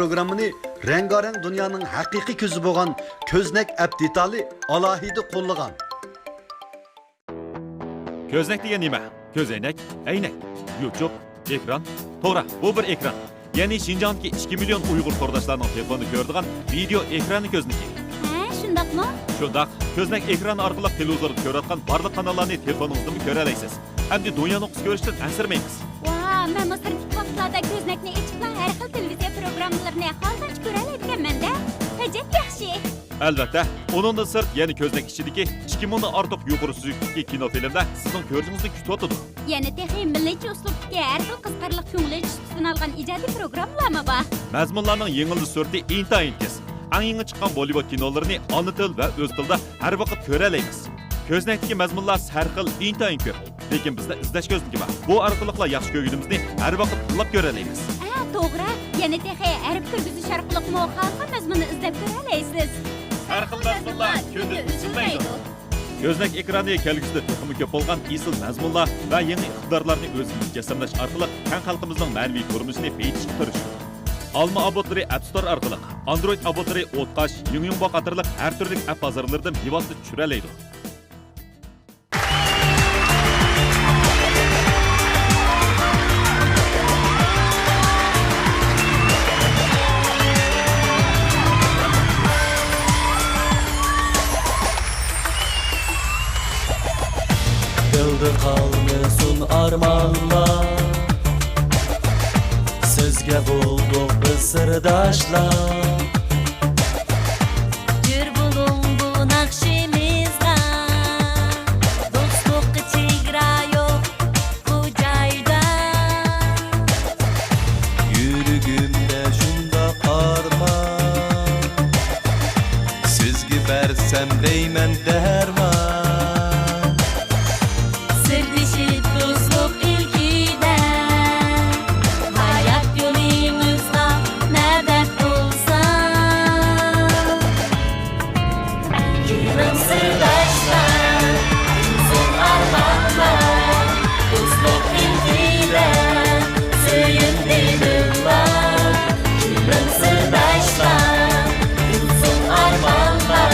programını rengarenk dünyanın hakiki közü boğan Köznek Abditali alahidi qo'llagan. Köznek degan nima? Ko'zoynak, aynak, YouTube, ekran. To'g'ri, bu bir ekran. Ya'ni Şinjandagi 2 million Uyg'ur tordoshlarining telefonini ko'radigan video ekrani ko'zniki. Ha, shundaqmi? Shundaq, ko'znak ekrani orqali televizorda ko'radigan barliq kanallarni telefoningizda ko'ra olasiz. Hamda dunyoni o'qis ko'rishdan ansirmaysiz. Vay, men masrif vaqtlarda ko'znakni ichib har xil televiziya programmalarini holdan ko'ra olganman-da. Ajab yaxshi. Albatta, onundan sırt yeni ko'znak ichidagi 2000dan ortiq yuqori suyuqlikli kinofilmda sizning ko'rishingizni kutib o'tadi. Yana texnik milliy uslubga har xil qiziqarli ko'ngil sunalgan ijodiy programmalarmi bor? Mazmunlarning yengilli surati intayin tez. Eng yangi chiqqan Bollywood kinolarini ona til va o'z tilda har vaqt ko'ra olamiz. Ko'znakdagi mazmunlar har xil intayin ko'p. Lekin bizda izlash ko'znagi bor. Bu orqali yaxshi ko'rganimizni har vaqt qo'llab ko'ra olamiz. Ha, to'g'ri. Yana texnik arab kirgizish orqali muxolifat mazmunini izlab ko'ra olasiz. Har xil mazmunlar ko'zda uzilmaydi. Ko'znak ekrani kelgusida texnik ko'p bo'lgan isil mazmunlar va yangi iqtidorlarni o'zimizga jasamlash orqali kan xalqimizning ma'naviy turmushini beyitishga turish. Alma abotlari App Store orqali, Android abotlari O'tqash, Yungyungbo qatorliq har turli app bozorlaridan bevosita tushira oladi. Dilda qolmasin armonlar, sizga bo'ldik biz sirdoshlar. Jur bugun bu naqshimizda, do'stlikka chegara yo'q bu joyda. Yuragimda shundoq armon, sizga bersam deyman darmon. Sirdishib do'stlik ilkida, hayot yo'limizda navbat bo'lsa. Keling sirdoshlar, uzun armonlar, do'stlik ilkida, suyimli dillar. Keling sirdoshlar, uzun armonlar,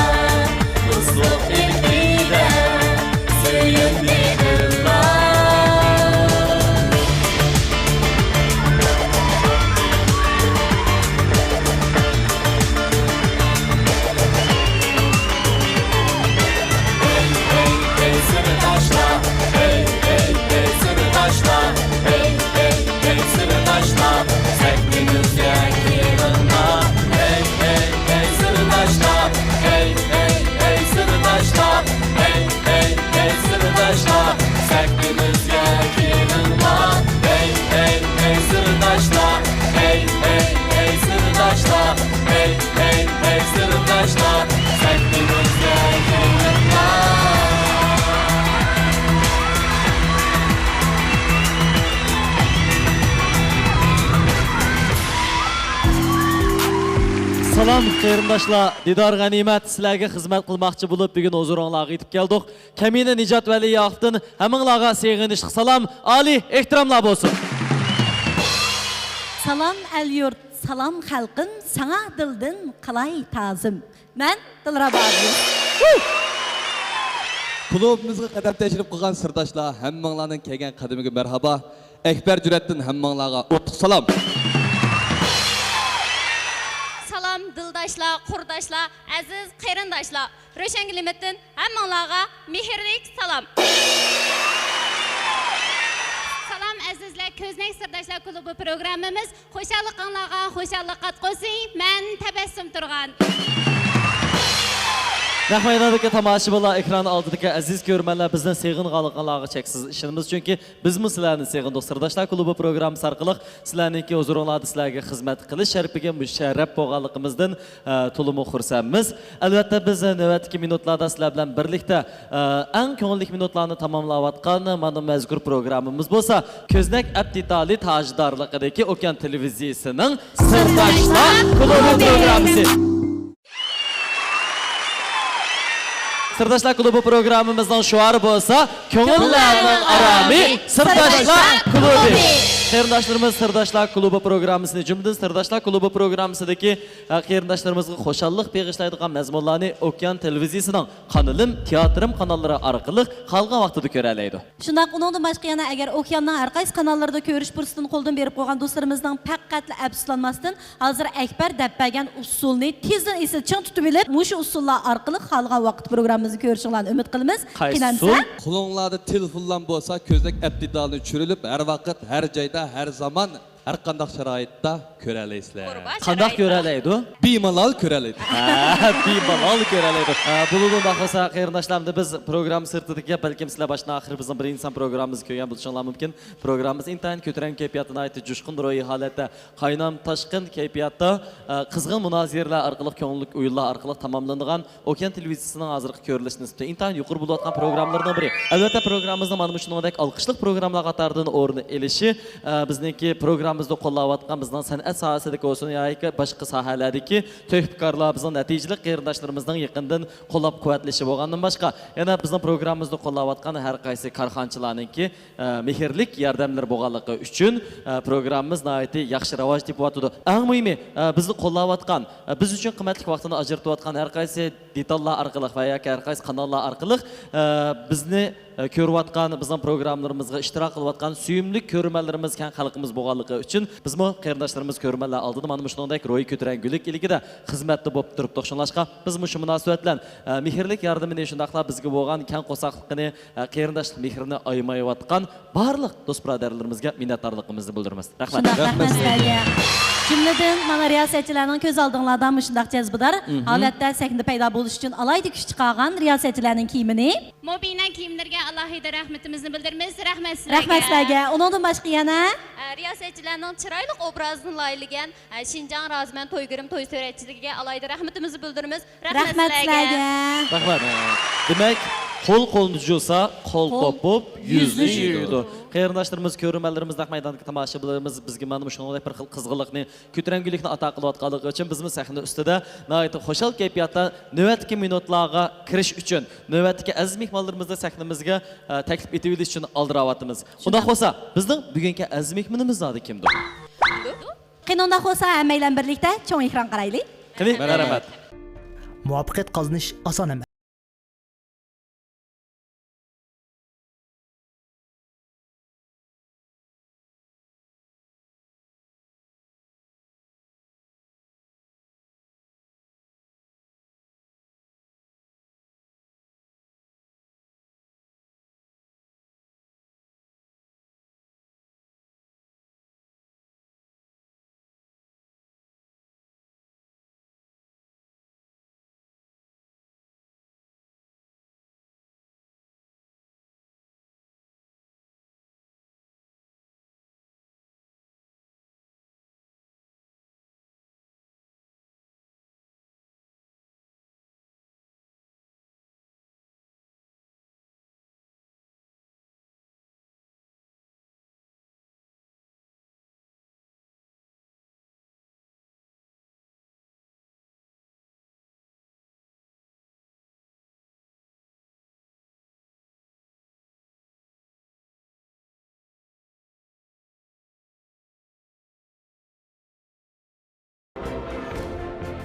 do'stlik ilkida, suyimli Salam qarindoshlar, Didor G'animat sizlarga xizmat qilmoqchi bo'lib, bugun huzuringizga yetib keldik. Kamina Nijot Valiyevdan hammanglarga seg'inishli salom, oliy ehtiromlar bo'lsin. Salam el-yurt, salam xalqim, sana dildan qalay ta'zim. Men Dilrabadi. Klubimizga qadam tashrif qilgan sirdoshlar, hammanglarning kelgan qadamiga marhaba. Akbar Juratdan hammanglarga o'tliq salom. Salam dildoshlar, qurdoshlar, aziz qarindoshlar. Ro'shan Klimatdan hammanglarga mehrli salom. Salam azizlar, Ko'znak Sirdoshlar klubi programmamiz xo'shalliqinglarga xo'shallik qatqo'sin. Men tabassum turgan. Rahmaynadagi tomoshabinlar, ekran oldidagi aziz ko'rmanlar, bizdan seg'in qolganlarga cheksiz ishimiz, chunki biz sizlarni seg'indik. Sirdoshlar klubi programmasi orqali sizlarningki huzuringlarda sizlarga xizmat qilish sharafiga musharraf bo'lganligimizdan to'liq xursandmiz. Albatta biz navbatdagi minutlarda sizlar bilan birlikda eng ko'ngilli minutlarni tamomlayotgan mana mazkur programmamiz bo'lsa, Ko'znak Abditali tajdorligidagi Okean televiziyasining Sirdoshlar klubi programmasi. Sirdoshlar klubi programmamizning shuari bo'lsa, ko'ngillarning arami Sirdoshlar klubi. Qarindoshlarimiz Sirdoshlar klubi programmasini jumladan Sirdoshlar klubi programmasidagi qarindoshlarımizga xo'shallik beg'ishlaydigan mazmunlarni Okean televiziyasining Qanilim, Teatrim kanallari orqali qolgan vaqtida ko'ra oladi. Shundaq uningdan boshqa yana agar Okeanning har qaysi kanallarida ko'rish fursatini qo'ldan berib qo'ygan do'stlarimizning faqat afsuslanmasdan hozir Akbar deb bergan usulni tezdan esil ching tutib olib, mushu usullar orqali qolgan vaqt programmamizni ko'rishinglarni umid qilamiz. Qo'linglarda telefonlar bo'lsa, ko'znak aptitlarni tushirilib, har vaqt, har joyda, har zaman, har qanday sharoitda ko'ra olasizlar. Qanday ko'ra oladi? Bemalol ko'ra oladi. Bemalol ko'ra oladi. Bugun bo'lsa qarindoshlarimiz biz program sirtidagi balkim sizlar boshdan oxir bizning bir inson programmamizni ko'rgan bo'lishinglar mumkin. Programmamiz intayin ko'taran kayfiyatini aytib, jushqin ro'yi holatda, qaynam tashqin kayfiyatda qizg'in munoziralar orqali ko'ngillik o'yinlar orqali tamomlangan Okean televiziyasining hozirgi ko'rilish nisbati intayin yuqori bo'layotgan programmalardan biri. Albatta programmamizning mana shuningdek olqishliq programmalar qatoridan o'rni elishi bizniki programmamizda qo'llayotgan bizning san'at sohasidagi olsun yoki boshqa sohalardagi tövbekorlar bizning natijali qarindoshlarimizning yaqindan qo'llab-quvvatlashi bo'lgandan boshqa yana bizning programmamizda qo'llayotgan har qaysi korxonchilarningki mehrlik yordamlar bo'lganligi uchun programmamiz nihoyatda yaxshi rivoj topyotdi. Eng muhimi bizni qo'llayotgan, biz uchun qimmatli vaqtini ajratayotgan har qaysi detallar orqali va yoki har qaysi kanallar orqali bizni ko'rayotgan, bizning programmalarimizga ishtirok qilayotgan suyumli ko'rmanlarimiz kan xalqimiz bo'lganligi uchun bizmo qarindoshlarimiz ko'rmanlar oldida mana shunday ro'y ko'taran gulik iligida xizmatda bo'lib turib to'xshanlashqa biz shu munosabat bilan mehrlik yordamini shundaqla bizga bo'lgan kan qo'saqligini qarindoshlik mehrini aymayotgan barliq do'st birodarlarimizga minnatdorligimizni bildiramiz. Rahmat. Rahmat sizlarga. Jumladan mana riyosatchilarning ko'z oldinglardan shundaq jazbidor holatda sahnada paydo bo'lish uchun alayda kuch chiqargan riyosatchilarning kiyimini Mobina kiyimlarga alohida rahmatimizni bildiramiz. Rahmat sizlarga. Rahmat sizlarga. Uningdan boshqa yana Riyosatchilarning chiroyli obrazini laylagan Shinjang Razman To'ygirim to'y suratchiligiga alayda rahmatimizni bildiramiz. rahmat sizlarga. Rahmat. Demak, qo'l jursa, qo'l topib, yuzni yuydi. Qarindoshlarimiz, ko'rmanlarimiz, maydondagi tomoshabinlarimiz bizga mana shunday bir xil qizg'inlikni, ko'tarangulikni ato qilayotganligi uchun bizning sahna ustida nihoyat xo'shal kayfiyatda navbatdagi minutlarga kirish uchun, navbatdagi aziz mehmonlarimizni sahnamizga taklif etib olish uchun oldiryapmiz. Unda bo'lsa, bizning bugungi aziz mehmonimiz zodi kimdir? Qanday bo'lsa, hammalar birlikda cho'ng ekran qaraylik. Qiling, rahmat. Muvaffaqiyat qozonish oson emas.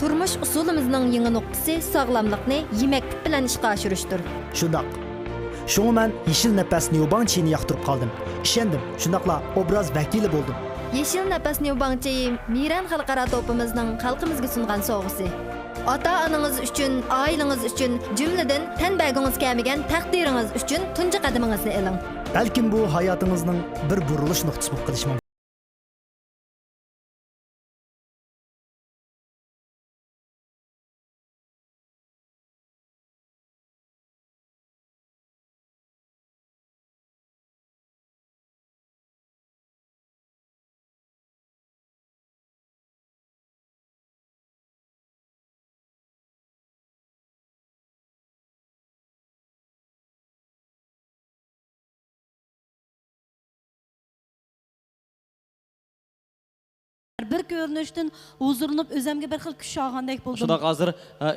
Turmuş usulimizning yangi nuqtasi sog'lomlikni yemaklik bilan ishga oshirishdir. Shundoq. Shunga men Yeshil Nafas Newbanchini yoqtirib qoldim. Ishendim, shundoqla obraz vakili bo'ldim. Yeshil Nafas Newbanchi Miran xalqaro to'pimizning xalqimizga sungan sovg'asi. Ota-onangiz uchun, oilangiz uchun, jumladan tanbagingiz kelmagan taqdiringiz uchun tunji qadamingizni eling. Balkim bu hayotingizning bir burilish nuqtasi bo'lib qolishi mumkin. Bir ko'rinishdan huzurlanib o'zimga bir xil kuch olgandek bo'ldim. Shunda hozir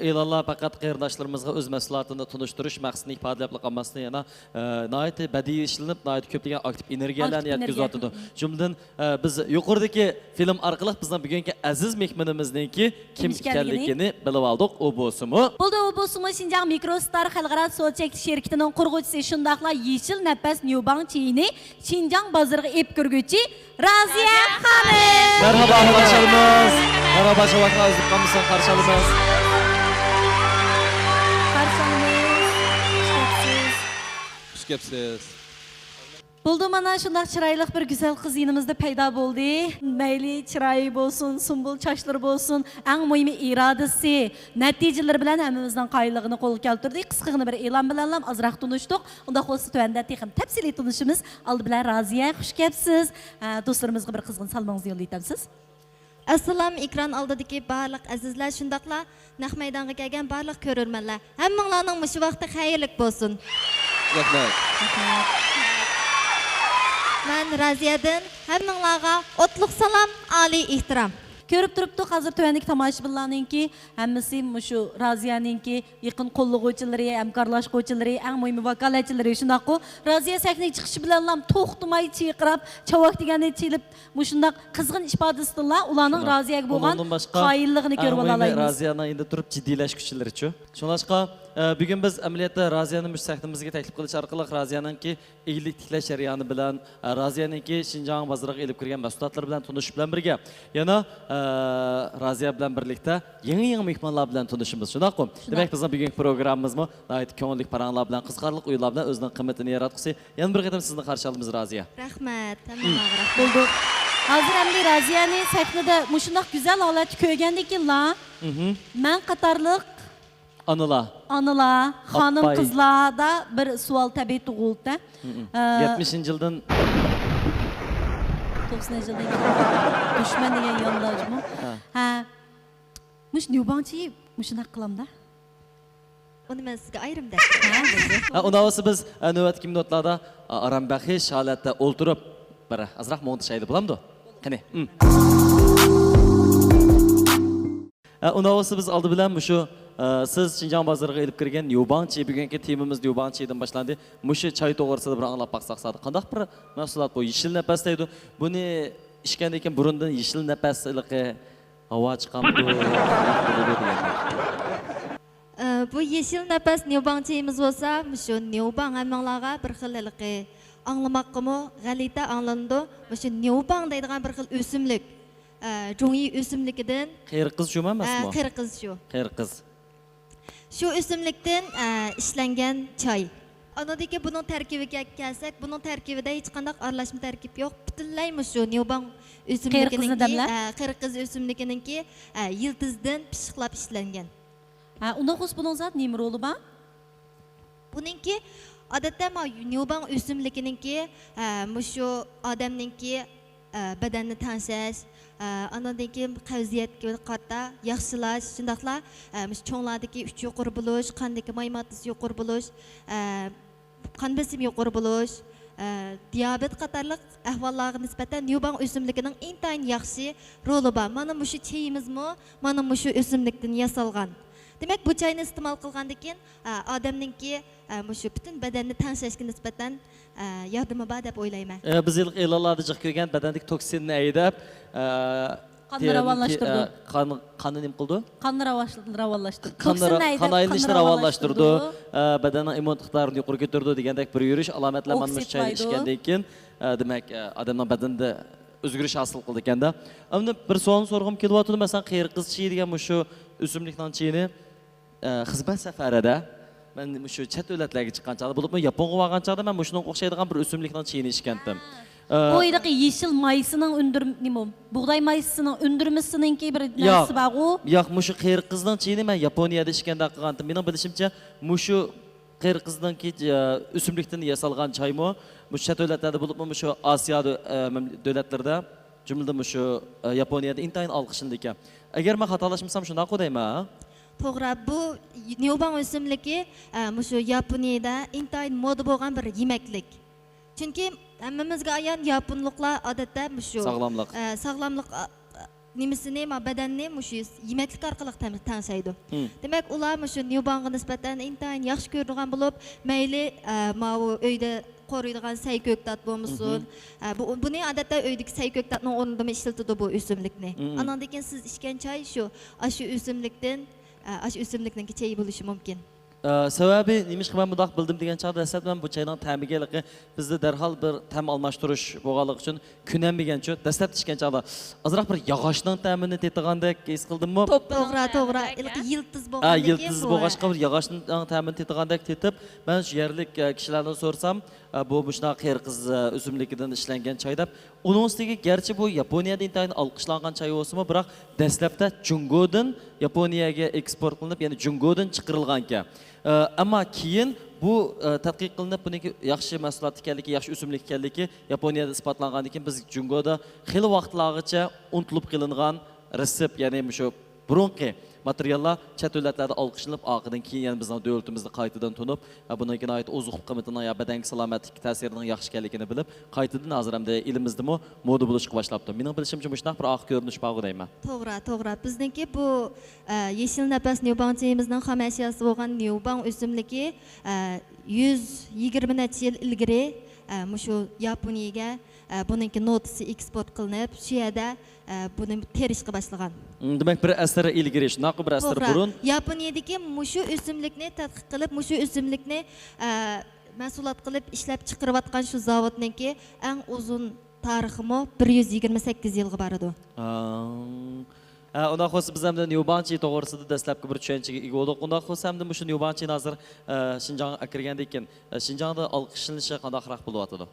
e'lonlar faqat qarindoshlarımızga o'z mahsulotini tunishtirish maqsadini ifodalab qolmasdan yana nihoyat badiiy ishlanib, nihoyat ko'plagan aktiv energiyalarni yetkazayotdi. Jumladan biz yuqoridagi film orqali bizning bugungi aziz mehmonimizningki kim ekanligini bilib oldik. U bo'lsa-mu? Bo'ldi, u bo'lsa-mu Xinjiang Microstar xalqaro so'z chekish şirketining qurg'uvchisi shundaqla Yeshil Nafas Newbank cheyini Xinjiang bozoriga ep kirguvchi Raziya xonim. Merhaba arkadaşlarımız. Merhaba şavaklar özlük kalmışsan karşılığımız. Xush kelibsiz. Bo'ldi, mana shunday chiroyli bir go'zal qiz yonimizda paydo bo'ldi. Mayli chiroyi bo'lsin, sumbul chochlari bo'lsin, eng muhimi irodasi, natijalar bilan hammamizning qoyilligini qo'lga keltirdik. Qisqagina bir e'lon bilan ham ozroq tunishdik. Unda xo'si tuanda texim tafsiliy tunishimiz. Oldi bilan Raziya, xush kelibsiz. Do'stlarimizga bir qizg'in salmoningizni yo'llaytamsiz. Assalom ekran oldidagi barliq azizlar, shundaqla naq maydonga kelgan barliq ko'rurmanlar. Hammanglarning mush vaqti xayrli bo'lsin. Rahmat. Men Raziyadan hammanglarga o'tliq salom, oliy ehtirom. Ko'rib turibdik, hozir tuandagi tomoshabinlarningki hammasi mushu Raziyaninki yaqin qo'llovchilari, hamkorlashuvchilari, eng muhimi vakolatchilari shundaqku. Raziya sahnaga chiqishi bilan ham to'xtamay chiyqirab, chavak degani chilib, mushundaq qizg'in ifodasidan ularning Raziyaga bo'lgan qoyilligini ko'rib olamiz. Raziyani endi turib jiddiylashuvchilari-chu. Shuningdek, bugun biz amaliyotda Raziyani mush sahnamizga taklif qilish orqali Raziyaninki egillik tiklash jarayoni bilan, Raziyaninki Xinjiang bozoriga elib kirgan mahsulotlar bilan tanishib bilan birga, yana Raziya bilan birlikda yangi mehmonlar bilan tanishimiz. Shundaqmi? Demak, bizning bugungi programmamizmi nihoyat ko'ngilli paranglar bilan, qiziqarli o'yinlar bilan o'zining qimmatini yaratqisi. Yana bir qatam sizni qarshi olamiz, Raziya. Rahmat, hammanglarga rahmat. Bo'ldi. Hozir hamda Raziyani sahnada mushundaq go'zal holatni ko'rgandikinlar, men qatorliq Anılar, hanım kızlarda bir sual tabi tug'ildi. 70-yildan 90-yildan dushman degan yondashmi? Ha. Mush Newbankchi mushunaq qilamda. Uni men sizga ayrim deb. Undan biz navbatgi minutlarda arambaxish holatda o'ltirib bir azroq montashaydi bo'lamdi. Qani. Undan biz oldi bilan shu siz Xinjiang bozoriga elib kirgan Newbankchi, bugungi temamiz Newbankchidan boshlandi. Mushu choy to'g'risida bir anglab baqsaq. Qanday bir mahsulot bu? Yeshil nafas deydi. Buni ishgandan keyin burundan yeshil nafasliqi havo chiqamdi. Bu yeshil nafas Newbankchimiz bo'lsa, shu Newbank hammanglarga bir xilliqi anglamoqmi, g'alita anglandi. Shu Newbank deydigan bir xil o'simlik. Jongi o'simligidan Qirqiz shu emasmi? Qirqiz shu. Qirqiz. Shu o'simlikdan ishlangan choy. Anadagi buning tarkibiga kelsak, buning tarkibida hech qanday aralashma tarkib yo'q. Butunlay shu Newbank Qirqiz o'simligininki yıldızdan pishiqlab ishlangan. Unda xos buning zot nima roli bor? Buningki odatda Newbank o'simligininki shu odamninki badanni tansash, anadagi qavziyatga qarata yaxshilash, shundaqla cho'nglardagi uch yuqori bo'lish, qandagi may maddasi yuqori bo'lish, qon bosimi yuqori bo'lish, diabet qatorliq ahvollarga nisbatan Newbank o'simligining intayin yaxshi roli bor. Mana shu chayimizmi, mana shu o'simlikdan yasalgan. Demak, bu choyni iste'mol qilgandan keyin odamningki shu butun badanni tanshashga nisbatan yordami bor deb o'ylayman. Biz e'lonlarda jiq ko'rgan badandagi toksinni aydab qonni ravonlashtirdi. Qonni nima qildi? Qonni ravonlashtirdi. Qon aylanishini ravonlashtirdi. Badanning immun iqtidorini yuqori ko'tardi degandek bir yurish alomatlar mana shu choyni ichgandan keyin demak odamning badanida o'zgarish hosil qildi ekanda. Endi bir savol so'rag'im kelyapti. Masalan, qirqiz chiy degan shu o'simlikning chiyini xizmat safarida men shu chet davlatlarga chiqqan chog'da bo'libmi, Yaponga borgan chog'da men shunga o'xshaydigan bir o'simlikning chiyini ichgandim. O'yidagi yeshil maysining nima? Bug'doy maysining undirmasininki bir narsa bor-ku. Yo'q, shu qirqizning chiyini men Yaponiyada ichganda qilgandim. Mening bilishimcha, shu qirqizning o'simlikdan yasalgan choymi, chet davlatlarda bo'libmi, shu Osiyo davlatlarida jumladan shu Yaponiyada intayin olqishindi ekan. Agar men xatolashmasam shunday qo'ydayman. To'g'ri, bu Newbank o'simligi shu Yaponiyada intayin moda bo'lgan bir yemaklik. Chunki hammamizga ayon yaponliklar odatda shu sog'lomlik nimisini, bedenini muşu yemeklik arkalık tanışaydı. Demek ular muşu Newban'a nispeten intayin yaxşı görülen bulup, meyli mavu öyde koruyduğun sey köktat bulmuşsun. Bunu adette öydeki sey köktatın onunda mı işletildi bu üsümlükni? Anandakin siz içken çay şu, aşı üsümlükten ki çayı buluşu mümkün. Sebebi neymiş ki ben bu da bildim diyen çağda esas ben bu çaydan təmigelik bizde derhal bir təm almashtırış boğalık için künenmegen çö dəstəp tişken çağda azıraq bir yağaçdan təmini tetiğandek his kıldın mı? Toğra. Yıldız boğan Yıldız boğaçqa bir yağaçdan təmini tetiğandek tetip ben şu yerlik kişilerden sorsam bu muşna qerqiz üzümlikinden işlengen çayda onun üstüge gerçi bu Yaponiyada intayin alqışlangan çay olsa mı bırak dəstəpdə Jungo'dan Yaponiyaga eksport kılınıp yani Jungo'dan çıkarılgan ki. Ama keyin bu tadqiq qilinib buniki yaxshi mahsulot ekanligi, yaxshi o'simlik ekanligi Yaponiyada isbotlangan ekan biz Jungo'da xeyli vaqtlargacha unutilib qilingan resept, ya'ni shu burunqi materiallar chet davlatlarda olqishlanib, oqidan keyin yana bizning davlatimizni qaytadan tunib, bunga oid ozuq qimmatini ya badanga salomatlik ta'sirining yaxshi ekanligini bilib, qaytadan hozir ham elimizdami moda bo'lishga boshlabdi. Mening bilishimcha shunaqa bir oq ko'rinish bor deyman. To'g'ri. Bizniki bu Yeşil Nefes Newbank çayımızın xam eşyası bo'lgan Newbank o'simligi 120 necha yil ilgari shu Yaponiyaga buningki notisi eksport qilinib, shu yerda buni terishga boshlagan. Demek bir asr ilgari, shunaqa bir asr burun Yaponiyadagi shu o'simlikni tadqiq qilib, shu o'simlikni mahsulot qilib ishlab chiqarayotgan shu zavodniki eng uzun tariximi 128 yilga boradi. Ondan sonra biz hem de Newbank to'g'risida dastlabki bir tushunchaga ega bo'ldik. Ondan sonra hem de shu Newbank hozir Şinjan'a kirganda ekan. Şinjan'da alqishlanishi qandaqroq bo'lyapti?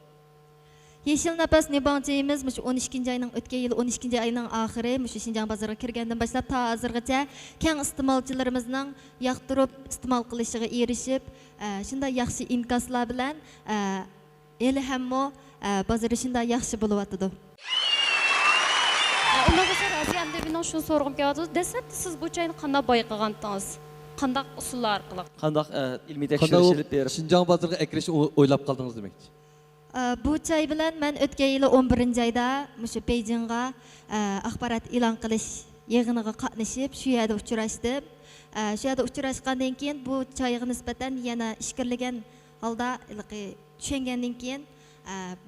Yeşil Nefes Newbank çayımız 12 ayının ötken yıl 12 ayının ahiri Şinjan bazarına kirgenden başlap ta hazırgacha keng iste'molchilarimizning yoqtirib iste'mol qilishiga erishib, shunda yaxshi inkaslar bilan eli hammo bazarı shunda yaxshi bo'lyapti. Unaqa raziyamda bino shuni so'rg'im kelyapti. Dastlabda siz bu çayni qanday bayqagandingiz? Qandaq usullar orqali? Qandaq ilmiy tekshirish olib berib Şinjan bazarına ekrishni o'ylab qaldingiz demekçi. Bu çay bilan men o'tgan yili 11 ayda shu Beijingga axborot e'lon qilish yig'iniga qatnashib, shu yerda uchrashdim. Shu yerda uchrashgandan keyin bu çayga nisbatan yana ishkirlagan holda tushungandan keyin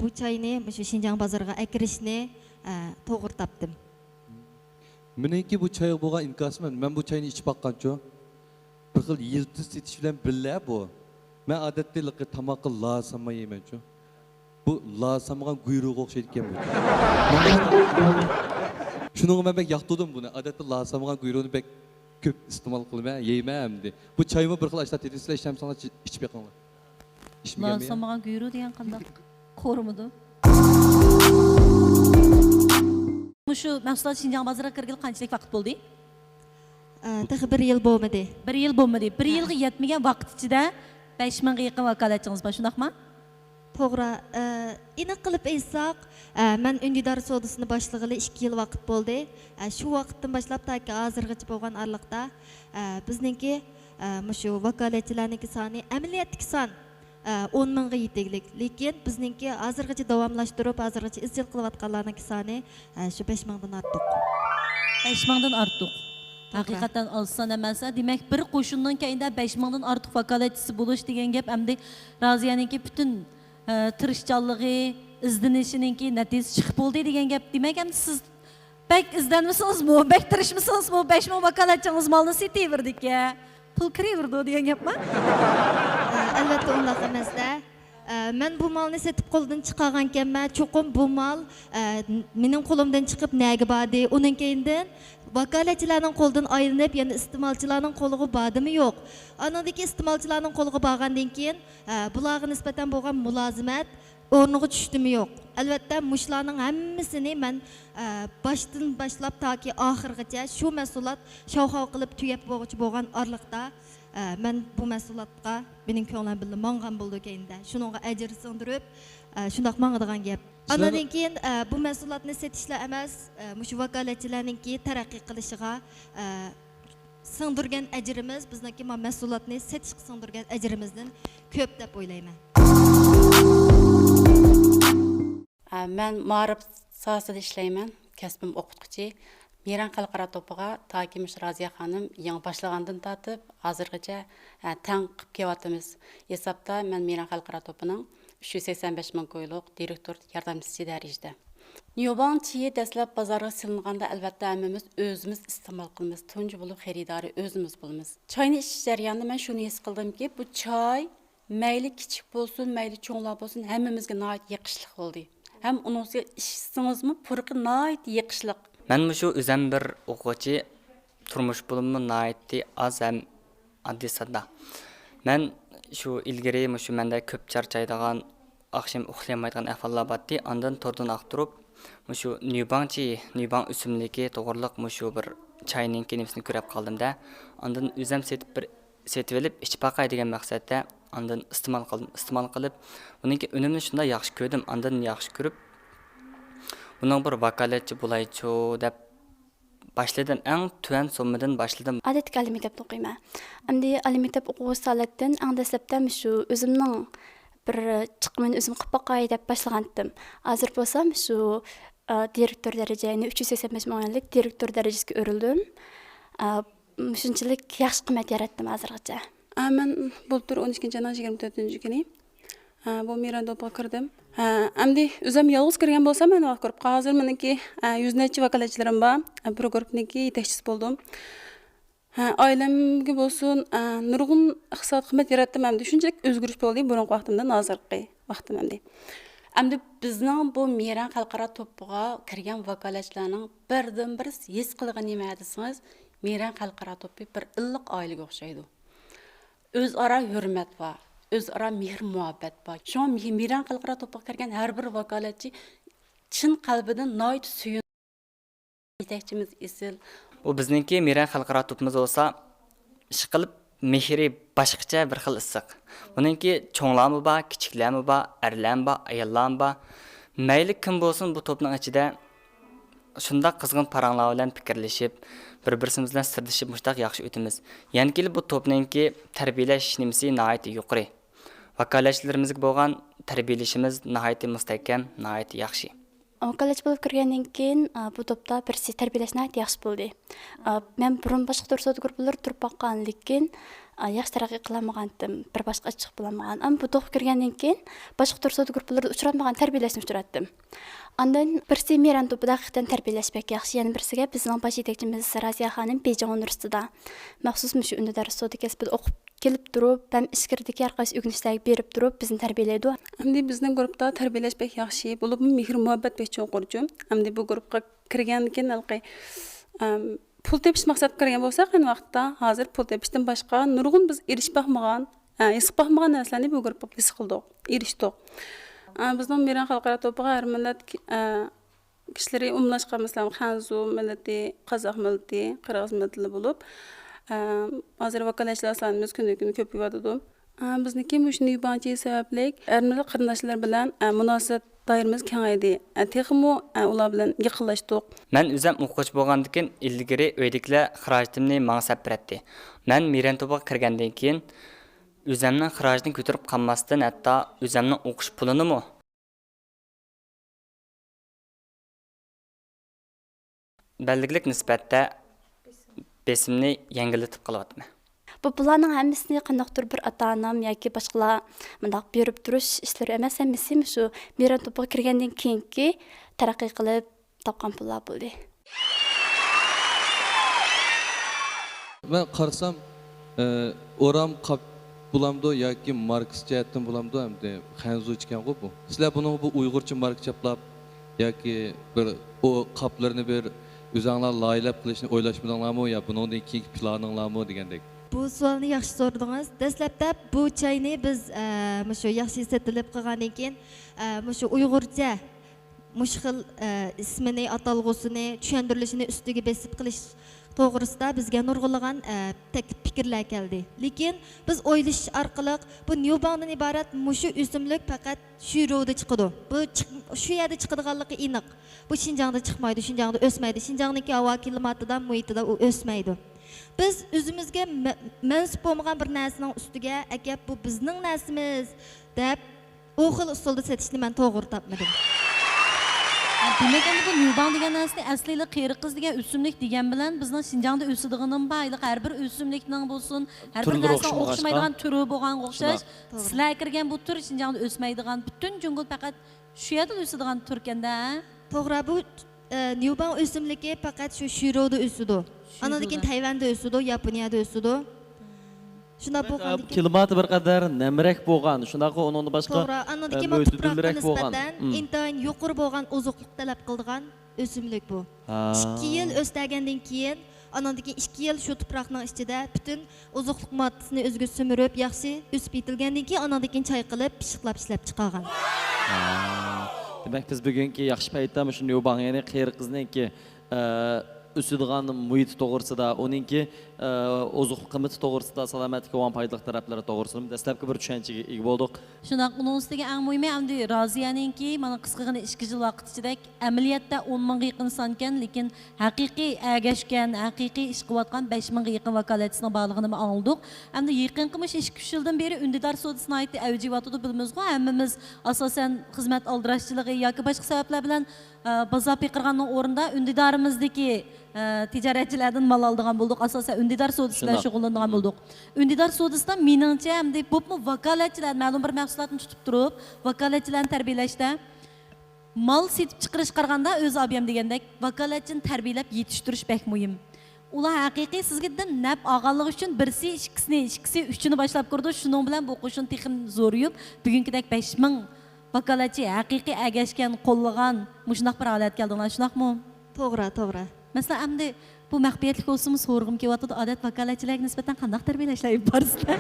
bu çayni shu Şinjan bozoriga akirishni to'g'ri topdim. Meniki bu çay bo'lgan inkasman, men bu çayni ichib baqqancha bir xil yildiz setish bilan birga bu. Men odatda tamoqqa lasama yeymanchu. Bu lasamagan quyruqqa o'xshaydi ekan bu. Shuning men bek yoqtirdim buni. Odatda lasamagan quyruqni bek ko'p iste'mol qilmayman, yeyman endi. Bu çaymi bir xil ashtat edisizlar, ishlamsangiz ichib beqinglar. İçmeyeceğim Lasamagan quyruq degan qandaq ko'rmidi? Şu mahsulot Şinjan bozoriga kirgili qanchalik vaqt bo'ldi? Taxi 1 yil bo'lmadi. 1 yil bo'lmadi. 1 yilga yetmagan vaqt ichida 5000 ga yaqin vakolatchingiz bor, shundaqmi? To'g'ri. Aniq qilib aytsak, men Undidor sodasini boshlag'ili 2 yil vaqt bo'ldi. Shu vaqtdan boshlab taki hozirgacha bo'lgan oraliqda bizningki shu vakolatchilarning soni amaliyotdagi son 10 mingga yeteglik. Lekin bizningki hozirgacha davomlashtirib, hozirgacha izchil qilayotganlarning soni shu 5 mingdan ortiq. 5 mingdan ortiq. Haqiqatan olsan emasa, demek bir qo'shinning kayinda 5 mingdan ortiq vakolatchisi bo'lish degan gap hamda Raziyaninki bütün tirishchanligi, izlanishininki natijasi chiqib bo'ldi degan gap. Demak ham siz bek izlanmisizmi, bek tirishmisizmi, 5 ming vakolatchingiz molni setaverdik ya. Pul kiraverdi degan gapmi? Albatta undaq emasda. Men bu malni setib qo'ldan chiqargan ekanman. Cho'qim bu mal mening qo'limdan chiqib nega bordi? Uning keyindan vakolatchilarning qo'ldan aylanib, yana iste'molchilarning qo'liga bordimi yo'q. Anadagi iste'molchilarning qo'liga borgandan keyin bularga nisbatan bo'lgan mulozimat o'rniga tushdimi yo'q. Albatta mushlarning hammasini men boshdan boshlab toki oxirgacha shu mahsulot shavxav qilib tugab bo'lgan orliqda men bu mahsulotga mening ko'nglim bildi, mangan bo'ldi ekanda. Shuningga ajr singdirib, shundoq mangadigan gap. Ondan keyin bu mahsulotni setishlar emas, shu vakolatchilarningki taraqqiy qilishiga singdirgan ajrimiz, bizniki mahsulotni setishga singdirgan ajrimizdan ko'p deb o'ylayman. Men ma'rif sohasida ishlayman, kasbim o'qituvchi. Meyran Xalqaro to'piga taki Raziya xonim yangi boshlagandan tortib hozirgacha tang qilib kelyapmiz. Hisobda men Meyran Xalqaro to'pining 385 ming ko'yliq direktor yordamchisi darajada. Niyobang chiyi dastlab bozorga silinganda albatta hammamiz o'zimiz iste'mol qilamiz. Tunji bo'lib xaridori o'zimiz bo'lamiz. Choyni ichish jarayonida men shuni his qildimki, bu choy mayli kichik bo'lsin, mayli cho'nglar bo'lsin, hammamizga nihoyat yiqishliq bo'ldi. Ham uningizga ichsangizmi, purqi nihoyat yiqishliq. Men shu o'zim bir o'quvchi turmush bo'limi nihoyatda oz ham oddiy sadda. Men shu ilgari shu menda ko'p charchaydigan, oqshom uxlamaydigan ahvollar bordi. Ondan tordan aqtirib, shu Niyobang o'simligi to'g'riliq shu bir choyning kenisini ko'rib qoldim-da. Ondan o'zim setib olib ichib baqay degan maqsadda ondan iste'mol qilib, uningki unumni shunday yaxshi ko'rdim. Ondan yaxshi ko'rib bunun bir vakaletçi bulayçı dep başladım. En tüven sommadan başladım. Adetki ali mektep okuyma. Amdi ali mektep okuğu salatdan en dastlapdan şu özümnün bir çıkımını özüm qıp baqay dep başlagandım. Hazır bolsam şu direktör dereceni 385 milyonlik direktör derecesiga örüldüm. Şunchalik yaxshi qimmat yaratdim hozirgacha. Men bultur 12-yanvar 24 kuni bu Meyran to'piga kirdim. Endi o'zim yolg'iz kirgan bo'lsam, men vaqt ko'rib hozir meniki 100 necha vakolatchilarim bor. Bir guruhniki yetakchisi bo'ldim. Ailemga bo'lsin, nurg'un iqtisod xizmat yaratdim. Endi shunchalik o'zgarish bo'ldi burungi vaqtimdan hozirgi vaqtim endi. Endi bizning bu Meyran Xalqaro to'piga kirgan vakolatchilarning birdan-bir his qilgan nima desangiz, Meyran Xalqaro to'pi bir illiq oilaga o'xshaydi. O'zaro hurmat bor. O'zaro mehr muhabbat bor. Shu Meyran Xalqaro to'piga kirgan har bir vakolatchi chin qalbidan noyt suyun. Yetakchimiz Isil. U bizningki Meyran Xalqaro to'pimiz bo'lsa, ish qilib mehri boshqacha bir xil issiq. Buningki cho'nglarmi bor, kichiklarmi bor, erlarmi bor, ayollarmi bor. Mayli kim bo'lsin bu to'pning ichida shunday qizg'in paranglar bilan fikrlashib, bir-birimiz bilan sirdishib mushtaq yaxshi o'tamiz. Ya'ni bu to'pningki tarbiyalash nimasi nihoyat yuqori. Vakolatchilarimizga bo'lgan tarbiyalashimiz nihoyat mustahkam, nihoyat yaxshi. Vakolatchi bo'lib kirgandan keyin bu to'pda birsi tarbiyalash nihoyat yaxshi bo'ldi. Men burun boshqa tursa guruhlar turib baqqan, lekin yaxshi taraqqiy qilamagandim, bir boshqa chiqib bo'lamagan. Ammo bu to'p kirgandan keyin boshqa tursa guruhlarda uchratmagan tarbiyalashni uchratdim. Ondan birsi Meyran to'pida haqiqatan tarbiyalash bek yaxshi. Yana birsiga bizning bosh yetakchimiz Raziya xonim Beijing universitetida maxsus shu unda dars kasbida o'qib kelib turib, ham ichkiridagi har qaysi o'rganishlarga berib turib bizni tarbiyalaydi. Endi bizning guruhda tarbiyalash bek yaxshi, bo'lib mehr muhabbat bek cho'qurchi. Endi bu guruhga kirgandan keyin alqay pul tepish maqsad kirgan bo'lsak, ayni vaqtda hozir pul tepishdan boshqa nurg'un biz erishib baxmagan, his qilmagan narsalarni bu guruhga his qildik, erishdik. Bizning Meyran Xalqaro to'piga har millat kishilari umlashgan, masalan, Xanzu millati, Qozoq millati, Qirg'iz millati bo'lib, hozir vakolatchilar sonimiz kun-kun ko'payadi. Bizniki shu Niyobang sababli har millat qarindoshlar bilan munosabat doiramiz kengaydi. Texmo ular bilan yaqinlashdik. Men o'zim o'quvchi bo'lgandan keyin ilgari uydagilar xarajatimni menga sapratdi. Men Meyran to'piga kirgandan keyin o'zimning xarajatni ko'tarib qolmasdan, hatto o'zimning o'qish pulini belgilik nisbatda besimni yangilatib qolyapman. Bu bularning hammasini qandaqdir bir ota-onam yoki boshqalar mundaq berib turish ishlari emas, hammasi shu Meyran to'piga kirgandan keyingi taraqqiy qilib topgan pullar bo'ldi. Men qarasam, oram qap bulamdı yoki Marks jihatdan bulamdı hamda Xanzu ekan-ku bu. Sizlar buni bu Uyg'urcha mark chaplab yoki bir o qaplarni bir o'zinglar loyilab qilishni o'ylashmadinglarmi yo buningdan keyingi planinglarmi degandek. Bu savolni yaxshi so'radingiz. Dastlabda bu choyni biz shu yaxshi setilib qilgandan keyin shu Uyg'urcha mushxil ismini, atalg'usini, tushuntirilishini ustiga besib qilish to'g'risida bizga nurg'ulagan taklif fikrlar keldi. Lekin biz o'ylash orqali bu Niyobangdan iborat mushu o'simlik faqat shu yerda chiqadi. Bu shu yerda chiqadiganligi aniq. Bu Xinjiangda chiqmaydi, Xinjiangda o'smaydi. Xinjiangning havo klimatidan, muhitida u o'smaydi. Biz o'zimizga mansub bo'lmagan bir narsaning ustiga aka bu bizning narsamiz deb u xil usulda setishni men to'g'ri topmadim. Demek ki bu Newbang degan narsani aslida qeri qiz degan o'simlik degan bilan bizning Şinjangda o'sadiganim bayli har bir o'simlikning bo'lsin, har bir Turlari narsa o'xshamaydigan turi bo'lgan o'xshash. To'g'ri. Sizlar kirgan bu tur Şinjangda o'smaydigan, butun jungle faqat shu yerda o'sadigan tur ekanda. To'g'ri, bu Newbang o'simligi faqat shu Shiroda o'sidi. Andan keyin Tayvanda o'sidi, Yaponiyada o'sidi. Shunda bo'lgandan keyin Klimati bir qadar namrak bo'lgan, shunaqa undan boshqa to'g'ri, andan keyin tuproqqa nisbatan intayin yuqori bo'lgan oziqlik talab qiladigan o'simlik bu. 2 yil o'stagandan keyin andan keyin 2 yil shu tuproqning ichida butun oziqlik moddasini o'ziga sumirib, yaxshi o'sib yetilgandan keyin andan keyin chayqilib, pishiqlab ishlab chiqargan. Demak biz bugungi yaxshi paytda shu Newbang ya'ni qeri qizniki o'sadigan muhit to'g'risida, uningki oziq qiymati to'g'risida, salomatlikka va foydali taraflari to'g'risida dastlabki bir tushunchaga ega bo'ldik. Shunaq uning ustiga eng muhimi endi Roziyaninki mana qisqagina 2 yil vaqt ichida amaliyotda 10 mingga yaqin son ekan, lekin haqiqiy agashgan, haqiqiy ish qilayotgan 5 mingga yaqin vakolatchini borligini oldik. Endi yaqinqi 2-3 yildan beri undidor savdosini aytdi avjiyotida bilamiz-ku, hammamiz asosan xizmat aldirashchiligi yoki boshqa sabablar bilan bozor piqirganning o'rnida undidorimizdagi tijoratchilardan mal oladigan bo'ldik. Asosan undidor savdosi bilan shug'ullanadigan bo'ldik. Undidor savdosida meningcha hamda bo'pmi vakolatchilar ma'lum bir mahsulotni tutib turib, vakolatchilarni tarbiyalashda mal setib chiqarish qaraganda o'z obiyam degandek vakolatchini tarbiyalab yetishtirish bek muhim. Ular haqiqiy sizga nab olganligi uchun birsi ikkisi uchini boshlab ko'rdi. Shuning bilan bu qo'shin texim zo'rayib, bugünkidek 5000 vakolatchi haqiqiy agashgan, qo'llagan mushunaq bir holat keldilar. Shunaqmi? To'g'ri, to'g'ri. Mesela endi bu maxfiyatlik olsun so'rg'im kelyapti. Odat vakolatchilarga nisbatan qanday tarbiyalashlar yuborsizlar?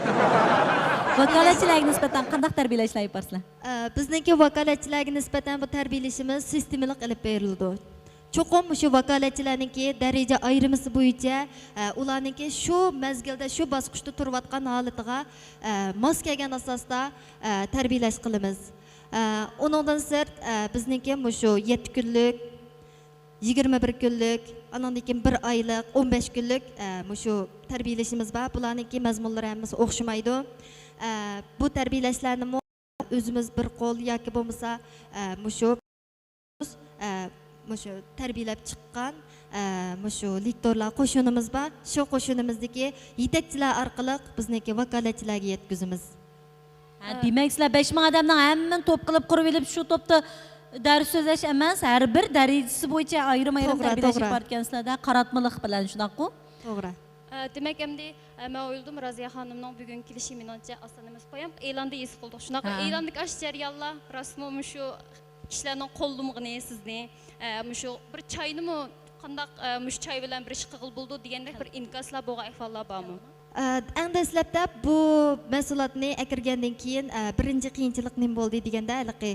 Vakolatchilarga nisbatan qanday tarbiyalashlar yuborsizlar? Bizningki vakolatchilarga nisbatan bu tarbiyalashimiz sistemalik ilib berildi. Cho'qim shu vakolatchilarningki daraja ayrimisi bo'yicha ularningki shu mezgilda shu bosqichda turayotgan holatiga mos kelgan asosda tarbiyalash qilamiz. Uningdan sirt bizningki shu 7 kunlik 21 kunlik, andan keyin 1 oylik, 15 kunlik shu tarbiyalashimiz bor. Bularningki mazmunlari hammasi o'xshamaydi. Bu tarbiyalashlarni o'zimiz bir qo'l yoki bo'lmasa shu tarbiyalab chiqqan shu lektorlar qo'shinimiz bor. Shu qo'shinimizdagi yetakchilar orqali bizniki vakolatchilarga yetkazamiz. Demak, sizlar 5000 odamning hammani to'p qilib qurib olib shu to'pda dars so'zlash emas, har bir darajasi bo'yicha ayrim-ayrim tarbiyalashib borgansizlarda qaratmalik bilan shunaqku? To'g'ri. Demak, endi men o'yladim Raziya xonimning bugun kelishi menimcha ostonamiz qo'yam, e'londa es qildik. Shunaqa e'lonlik ash jarayonlar rasmim shu kishilarning qo'llamig'ini sizni shu bir choynimi qandaq mush choy bilan bir ish qilib bo'ldi degandek bir inkoslar bo'lgan ahvollar bormi? Eng dastlabda bu mahsulotni akirgandan keyin birinchi qiyinchilik nima bo'ldi deganda haliqi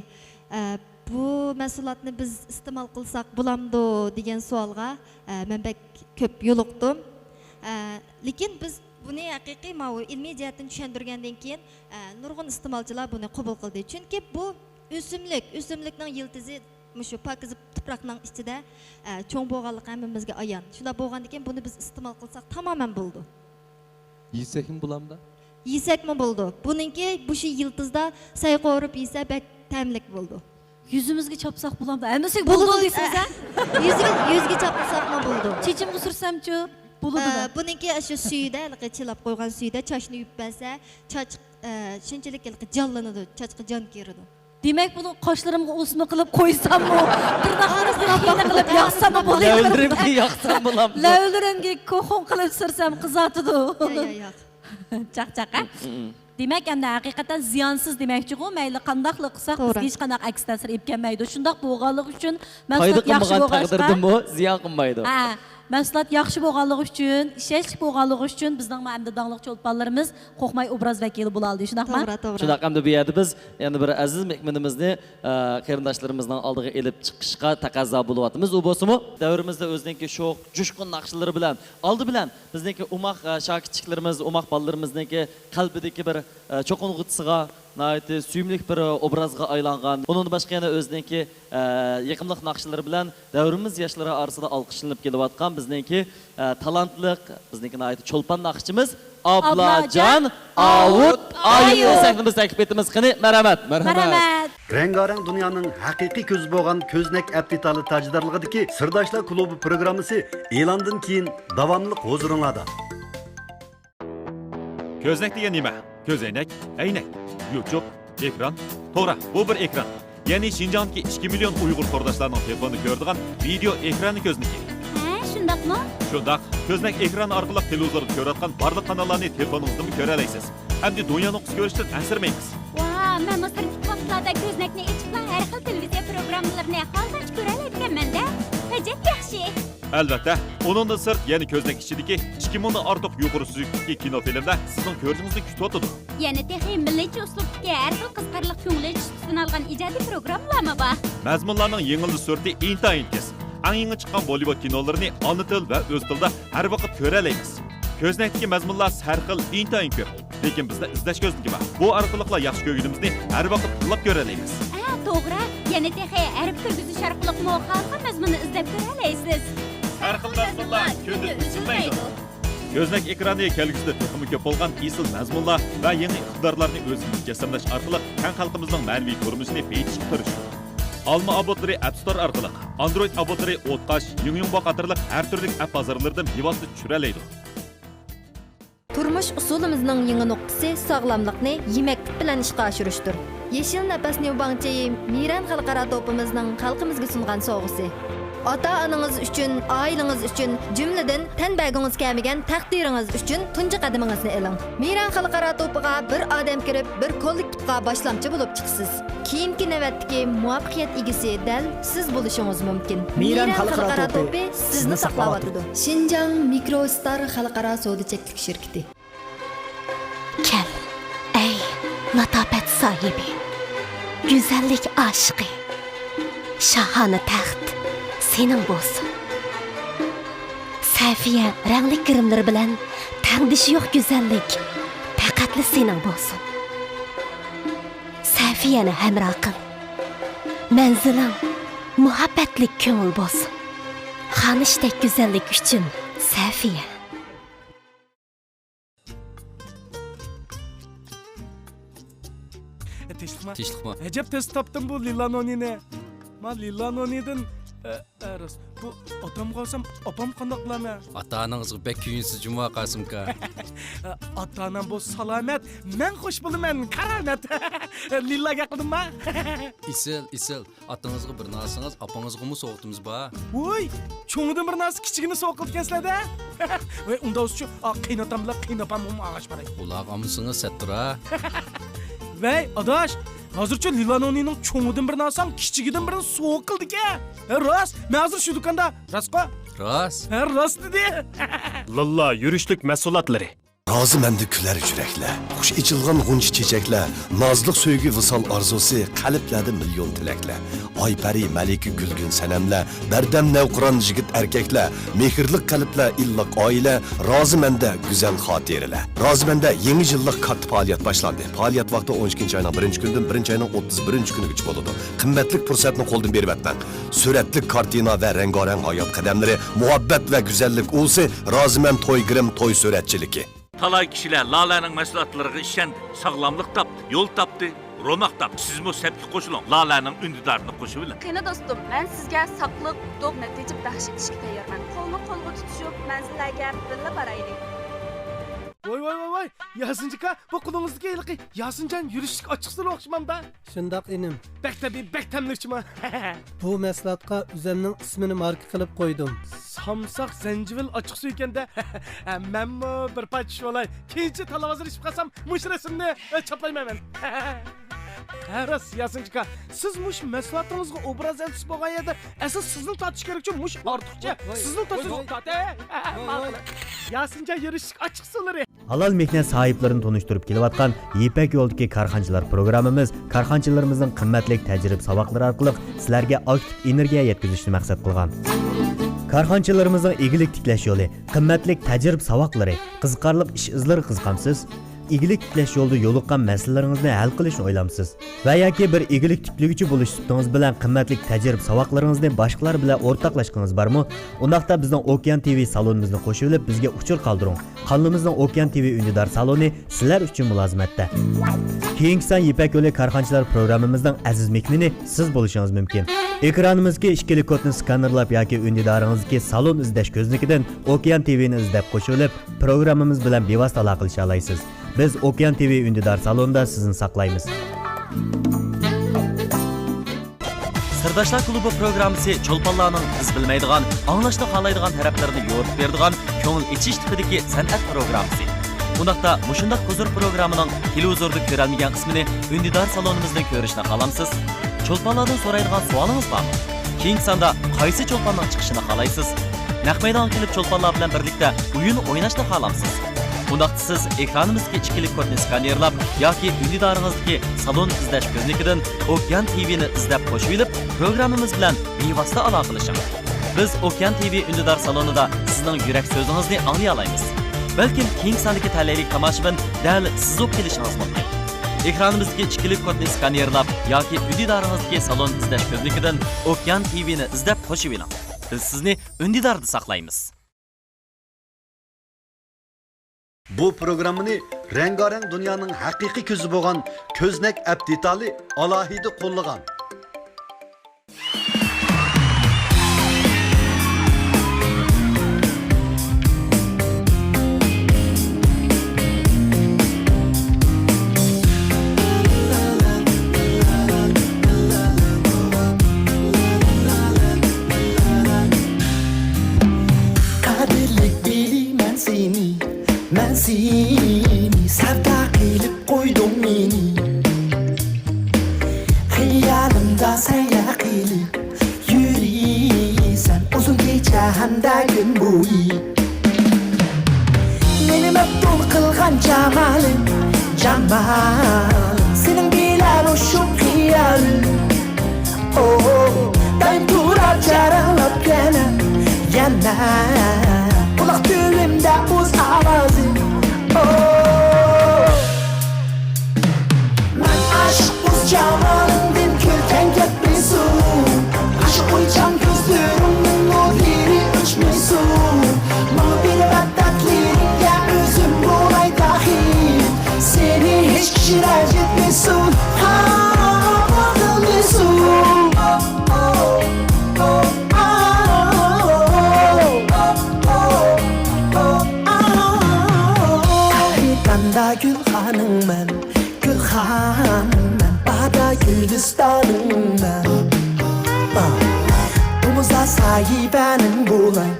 bu mahsulotni biz iste'mol qilsak bo'lamdi degan savolga men bek ko'p yo'liqdim. Lekin biz buni haqiqiy ilmiy jihatdan tushuntirgandan keyin nurg'un iste'molchilar buni qabul qildi. Chunki bu o'simlikning yildizi shu pokiz tuproqning ichida cho'ng bo'lganligi hammamizga ayon. Shunda bo'lgandan keyin buni biz iste'mol qilsak tamoman bo'ldi. Yesakmi bulamda? Yesakmi bo'ldi. Buningki bu shu yildizda sayqorib yesa bek ta'mlik bo'ldi. Yüzümüzge çapsak bulamda. Emnisi buldu deysiniz ha? Yüzge çapsak mı buldu? Çiçimge sürsem çöp buldu da. Bununki şu suyda, çılap koygan suyda çaşını yüpbese, çaç şunçalik canlanıdı, çaçkı can girdi. Demek bunu kaşlarımı osma kılıp koysam mı? Tırnaklarımı hile kılıp yaksam mı bulayım? La öldürüm ki yaksam bulamda. La öldürüm ki kohon kılıp sürsem kızatıdı. Yok. Çak ha? Demek endi haqiqatan ziyansız demekçi o. Meyli qandaqlı qısaq biz hiç qandaq aks ta'sir etkenmeydi. Şundaq boğanlıq üçün mahsulot yaxşı boğaşqa. Taqdirdim o, ziyan qılmaydı. Mahsulot yaxşı boğanlıq üçün, işleş boğanlıq üçün bizden ma'amda dağlıq çolpanlarımız qo'qmay obraz vakili bulaldı. Şundaqma? To'g'ri. Shundaq hamda bu yerda biz yana bir aziz mehmonimizni qarindoshlarimizning oldiga elib chiqishga taqozo bo'lyapmiz. U bo'lsa-mu, davrimizda o'ziniki sho'x, jushqun naqshlari bilan, oldi bilan bizniki umoq shogirdchilarimiz, umoq bolalarimizniki qalbidagi bir cho'qing'itisiga nayt suyumlik bir obrazga aylangan. Onun başqa yana o'ziniki yaqimliq naqshlari bilan davrimiz yoshlari orasida olqishlanib kelayotgan bizniki talantliq, bizniki nayt cho'lpon naqshchimiz Ablajon, Avut, Ayub sahnimiz taklif etimiz. Qani, marhamat. Marhamat. Rengarenk dünyanın haqiqiy ko'zi bo'lgan ko'znak aptitali tajdorligidagi Sirdoshlar klubi programmasi e'londan keyin davomli huzuringlarda. Ko'znak degan nima? Ko'zoynak, aynak, yo'choq, ekran, to'g'ri, bu bir ekran. Ya'ni Xinjiangdagi 2 million Uyg'ur tordoshlarining telefonini ko'radigan video ekrani ko'zniki. Ha, shundaqmi? Shundaq, ko'znak ekrani orqali televizorda ko'rayotgan barliq kanallarni telefoningizda ko'ra olasiz. Hamda dunyoni ko'rishdan ansirmaysiz. Vay, men mustarif vaqtlarda ko'znakni ichib har xil televiziya programmalarini holdan ko'ra olganman-da. Ajab yaxshi. Albatta, uningdan sirt, ya'ni ko'znak ichidagi 2 mingdan ortiq yuqori suzukdagi kinofilmlar sizning ko'rishingizni kutib o'tadi. Yana texi milliy uslubdagi har xil qiziqarli ko'ngil tutusini olgan ijodiy programmalarmi bor? Mazmunlarning yengilli surati intayin tez. Eng yangi chiqqan Bollywood kinolarini ona til va o'z tilda har vaqt ko'ra olasiz. Ko'znakdagi mazmunlar har xil intayin ko'p. Lekin bizda izlash ko'znagi bor. Bu orqali yaxshi ko'rganimizni har vaqt tilab ko'ra olamiz. Ha, to'g'ri. Yana texi harf kirgizish orqali muhofazat mazmunini izlab ko'ra olasiz. Har xil mazmunlar kunda uzilmaydi. Ko'znak ekrani kelgusida to'ximi ko'p bo'lgan isil mazmunlar va yangi iqtidorlarni o'zini jassamlash orqali kan xalqimizning ma'naviy ko'rinishini paytishga tirishdi. Alma abotlari App Store orqali, Android abotlari O'tqash, Yungyungbo qatorliq har turli app bozorlaridan bevosita tushira oladi. Turmush usulimizning yangi nuqtasi sog'lomlikni yemaklik bilan ishga oshirishdir. Yeşil Nefes Newbankçayı Miran Xalqaro to'pimizning xalqimizga sungan sovg'asi. Ota-onangiz uchun, oilangiz uchun, jumladan tanbagingiz kelmagan taqdiringiz uchun tunji qadamingizni eling. Miran Xalqaro to'piga bir odam kirib, bir kollektivga boshlamchi bo'lib chiqsiz. Keyingi navbatdagi muvaffaqiyat egasi dal siz bo'lishingiz mumkin. Miran Xalqaro to'pi sizni saqlab turadi. Xinjiang Microstar Xalqaro savdo cheklik shirkati. Kel, ey latofat sohibi, go'zallik oshiqi, shahona taxt sening bo'lsin. Safiya rangli kirimlar bilan tangdishi yo'q go'zallik faqatli sening bo'lsin. Safiyani hamroh qil. Manziling muhabbatlik ko'ngil bo'lsin. Xanishdek go'zallik uchun Safiya. Teşlikma. Acep test taptım bu Lilanoni'ne. Ma Lilanoni'den bu atam kalsam apam kandaklama. Ata-anangızga bek kүйünsiz cuma Qasımka. Ata-anam bu salamet. Men hoş bulumen karamet. Lillaga qildim ma? İsil. Atangızga bir narsаңыз, apangızga mı soğuqtımız ba? Oy, çoğudan bir narsa kichigini soğuqilib kelsizlar-da. Ve unda o'schu qiynatam bilan qiynapam ağaç baray. Ular amısınız settura. Vay, adaş. Hozircha Lilanonining cho'ngidan bir narsam, kichigidan birini so'q qildik-a. Rost, men hozir shu do'konda. Rostqa? Rost. Rost dedi. Lalla yürüşlük mesulatları. Razı məndə külər yürəklə, xuş içilğanğunç çiçəklə, nazlıq söygü vısal arzusu, qalblərdə milyon tiləklə, aypəri, məliki gülgün sənəmlə, bərdəm nəvquran jigit erkəklə, mehirlik qalblə, illaq ailə, razı məndə güzel xatirələ. Razı məndə yeni yıllıq kart fəaliyyət başlandı. Fəaliyyət vaxtı 12-ci ayının 1-ci gündən 1-ci ayının 31-ci günü güç boludu. Qimmatlik fürsətini qoldan berib etmən. Sürətlik kartina və rəngarəng hayat qədəmləri, muhabbət və güzellik olsa, razı mən toy girim, toy sürətçiliki. Talay kişiler Lale'nin mesulatlarına işendi. Sağlamlık taptı, yol taptı, ronak taptı. Siz bu sepki koşulun. Lale'nin ündidarını koşubilin. Qani dostum, ben sizga saqliq, do'q natija baxsh etishga tayyorman. Qo'lni qo'lga tutishib, manzillarga birga boraylik. Voy. Yasınçıka, bu kulağınızdaki ilgi Yasıncan yürüyüşlük açıksılı okşamamda. Şundaq inim. Bek tabi, bek temlikçima. Bu meslatqa üzemning ismini marka qilib qo'ydim. Samsaq zencivil açık su ekan da. Men bir paç olay. Keyinchi talavazir ishib qolsam, mush rasmni chaplayman men. Ras Yasınçıka, siz mush meslatыңызga obraz eltib bo'lgan yerda, asl sizni tatish kerak-ku, mush ortiqcha. Sizni tatish. Yasınca yürüyüşlük açık suları. Halal mehnat sahiplerini tanıştırıp kelayotgan Yipek yo'ldagi karxanchilar programmamiz karxanchilarimizning qimmatli tajriba saboqlari orqali sizlarga aktiv energiya yetkazishni maqsad qilgan. Karxanchilarimizning egilik tiklash yo'li, qimmatli tajriba saboqlari, qiziqarli ish izlari qizqamsiz? igilik tiklash yo'lida yo'liqqan masalalaringizni hal qilishni o'ylamsiz va yoki bir igilik tiklaguvchi bo'lish suhbatingiz bilan qimmatli tajriba saboqlaringizni boshqalar bilan o'rtoqlashgangiz bormi? Undaqda bizning Okean TV salonimizni qo'shib olib bizga uchur qoldiring. Qanlimizning Okean TV undidor saloni sizlar uchun mulozimatda. Keyingi san Ipak yo'li korxonchilar programmamizning aziz mehmoni siz bo'lishingiz mumkin. Ekranimizga ikkili kodni skanerlab yoki undidoringizdagi salon izlash ko'znikidan Okean TVni izlab qo'shib olib programmamiz bilan bevosita aloqa qilisha olasiz. Biz Okean TV undidor salonida sizni saqlaymiz. Sirdoshlar klubi programmasi cho'lponlarning biz bilmaydigan, anglashni xohlaydigan taraflarini yo'ritib beradigan ko'ngil ichish tipidagi san'at programmasi. Bundaqda mushundaq huzur programmaning televizorda ko'rolmagan qismini undidor salonimizda ko'rishni xohlamsiz? Cho'lponlardan so'raydigan savolingiz bormi? Keyingi sonda qaysi cho'lponning chiqishini xohlaysiz? Naq maydonga kelib cho'lponlar bilan birlikda o'yin o'ynashni xohlamsiz? Bundaqda siz ekranimizga ikkili kodni skanerlab yoki undidoringizdagi salon izlash ko'znikidan Okean TVni izlab qo'shib olib, programmamiz bilan bevosita aloqa qilishing. Biz Okean TV undidor salonida sizning yurak so'zingizni anglay olamiz. Balkim keyingi sondagi talablik tomoshabin dal siz o'p kelishingiz mumkin. Ekranimizdagi ikkili kodni skanerlab yoki undidoringizdagi salon izlash ko'znikidan Okean TVni izlab qo'shib oling. Biz sizni undidorda saqlaymiz. Bu programmani rengarang dunyoning haqiqiy ko'zi bo'lgan Ko'znak Abditali alohida qo'llagan. Ben seni sevda qilib qo'ydim meni Xiyolimda sayr qilib yuriysan uzun kecha hamda kun bo'yi Meni mabtul qilgan jamalim sening bilan shu xiyolim daim turar jaralab yana Kulak düğümde uz avazım Ben aşk uz camalındım külken ketmesin Aşık uycan gözlerimin nurları uçmesin Bana bir vaddetlerinde özüm bulay dahil Seni hiç kişi racı etmesin bakılmesin Da Gülhanım ben, Bada Gülistanım ben Umuza sahibenin bulay,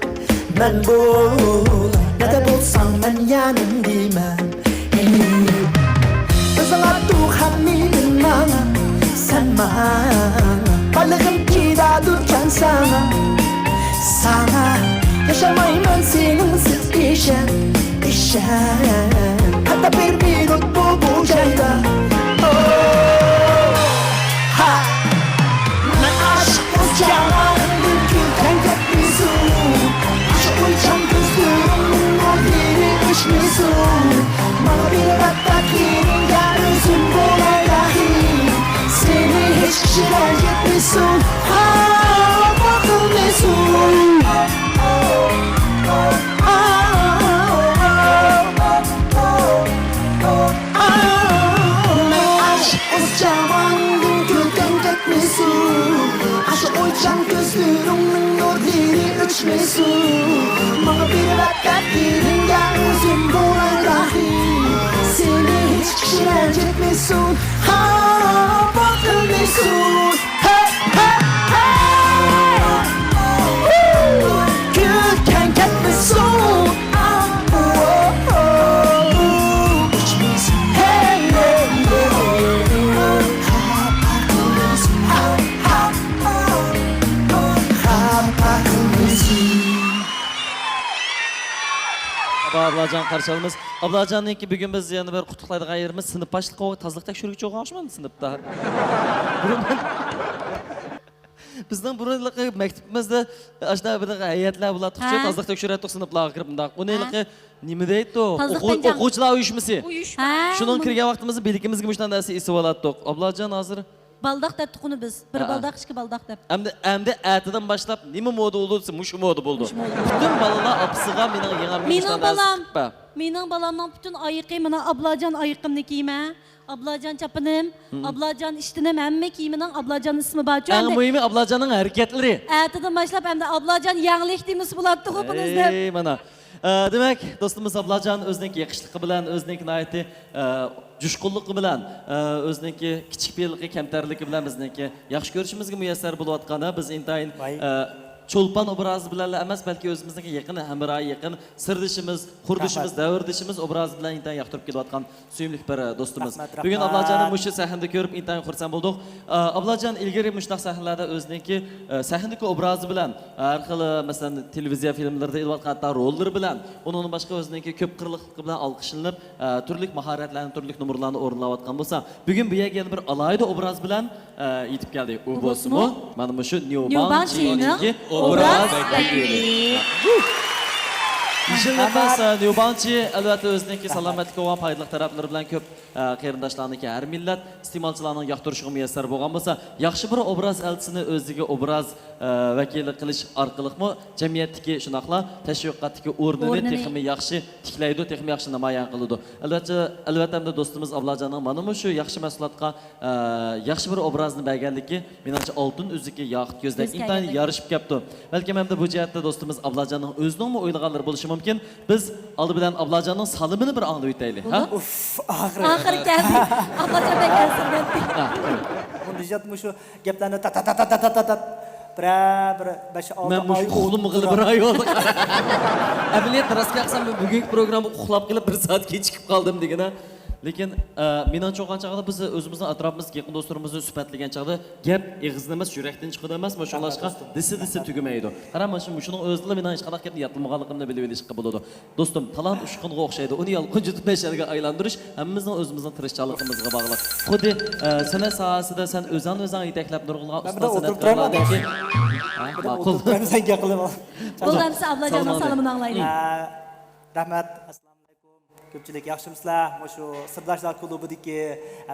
ben bulay Ne de bulsam ben yanındayım Özün attık hamidin bana, sen bana Balığım kida durcan sana Yaşamayım ben seninsiz işen Hatta bir minut bu cayda Ben aşkız camanım külken ketmesin Aşık uycan gözlerimin nurları uçmesin Bana bir vaddetlerinde özüm bulay dahil Seni hiç kişiler yetmesin bakılmesin Aşık uycan gözlerimin nurları uçmesin Bana bir vaddetlerinde özüm bulay dahil Seni hiç kişiler yetmesin bakılmesin Gülken ketmesin Ablacan qarşılamız. Ablacan'ınki bugün biz yana bir qutuqlaydigan yerimiz sinif boshliqi va tozaliq tekshiruvchi o'qimoqchiman sinfda. Bizning burunliqi maktabimizda ashna bir hay'atlar bular turcha tozliq tekshiradi sinflarga kirib bundaq. Uniliqi nima deydi? O'quvchilar uyushmasi. Shuning kirgan vaqtimizda belikimizga mushtan narsa esib olatdik. Ablajon hozir Baldaq deb tuquni biz. Bir baldaq, ikki baldaq deb. Endi atidan boshlab nima moda bo'ldi, mushu moda bo'ldi. Butun balalar opsiga mening yengam Mening balamning butun oyiqi mana Ablajon oyiqimni kiyma. Ablajon chapinim, Ablajon ishtinim hamma kiyimining Ablajon ismi bor. Eng muhimi Ablajonning harakatlari. Atidan boshlab endi Ablajon yangilik deymiz bo'ladi xo'pingiz deb. Mana. Demak, do'stimiz Ablajon o'zining yaxshiligi bilan, o'zining nihoyatda jushqunligi bilan, o'zining kichik belgi kamtarligi bilan bizniki yaxshi ko'rishimizga muyassar bo'layotganda biz intayin cho'lpon obrazi bilan emas, balki o'zimizning yaqin hamrohi, yaqin sirdishimiz, qurdishimiz, davrdishimiz obrazi bilan intayin yoqtirib kelayotgan suyimli bir do'stimiz. Bugun Ablajonni mushu sahnada ko'rib intayin xursand bo'ldik. Ablajon ilgari mushtaq sahnalarda o'zining sahnadagi obrazi bilan, har xil masalan televiziya filmlarida ilayotgan hatto rollari bilan, uning boshqa o'zining ko'p qirliqligi bilan olqishlanib, turli mahoratlarni, turli numurlarni o'rinlayotgan bo'lsa, bugun bu yerga bir alayda obraz bilan yetib keldik. U bo'lsa-mu, mana mushu Newbanchining obraz vakili. Ishonmas Newbanchi albatta o'zining salomatlik va foydali taraflari bilan ko'p qarindoshlarniki har millat iste'molchilarning yoqtirishiga muyassar bo'lgan bo'lsa, yaxshi bir obraz elchisini o'ziga obraz vakili qilish orqali jamiyatdagi shunaqla tashviqotdagi o'rnini texmi yaxshi tiklaydi, texmi yaxshi namoyon qiladi. Albatta do'stimiz Ablajonning mana shu yaxshi mahsulotga yaxshi bir obrazni berganligi menimcha oltin uziki yoqut ko'zdak intayin yarishib kelibdi. Balki hamda bu jihatda do'stimiz Ablajonning o'zining o'ylaganlari bo'lishi mumkin. Biz oldi bilan Ablajonning salimini bir anglab o'taylik, ha? Oxir keldi. Ablajon bek asirgandik. Bu nijat mushu gaplarni ta bir 5-6 men mush uxlimi qilib bir oy oldi. Amaliyat rostga qilsam bugungi programma uxlab qilib 1 soat kechikib qoldim degana. Lekin menimcha o'qan chaqda biz o'zimizning atrofimizga yaqin do'stlarimizni suhbatlagan chaqda gap eg'izdan emas, yurakdan chiqadi emas, mashallashqa disi tugamaydi. Qarang, mana shuning o'zida men hech qanday gapni yatılmaganligimni bilib olishga bo'ladi. Do'stim, talant ushqunga o'xshaydi. Uni yolqinchi tutmasharga aylantirish hammamizning o'zimizning tirishchiligimizga bog'liq. Xuddi san'at sohasida sen o'zing yetaklab nurg'ilgan ustoz san'atkorlardagi ma'qul. Senga qilaman. Bo'lamsa Ablajonning salimini anglaylik. Rahmat. Ko'pchilik yaxshimisizlar? Shu Sirdoshlar klubidagi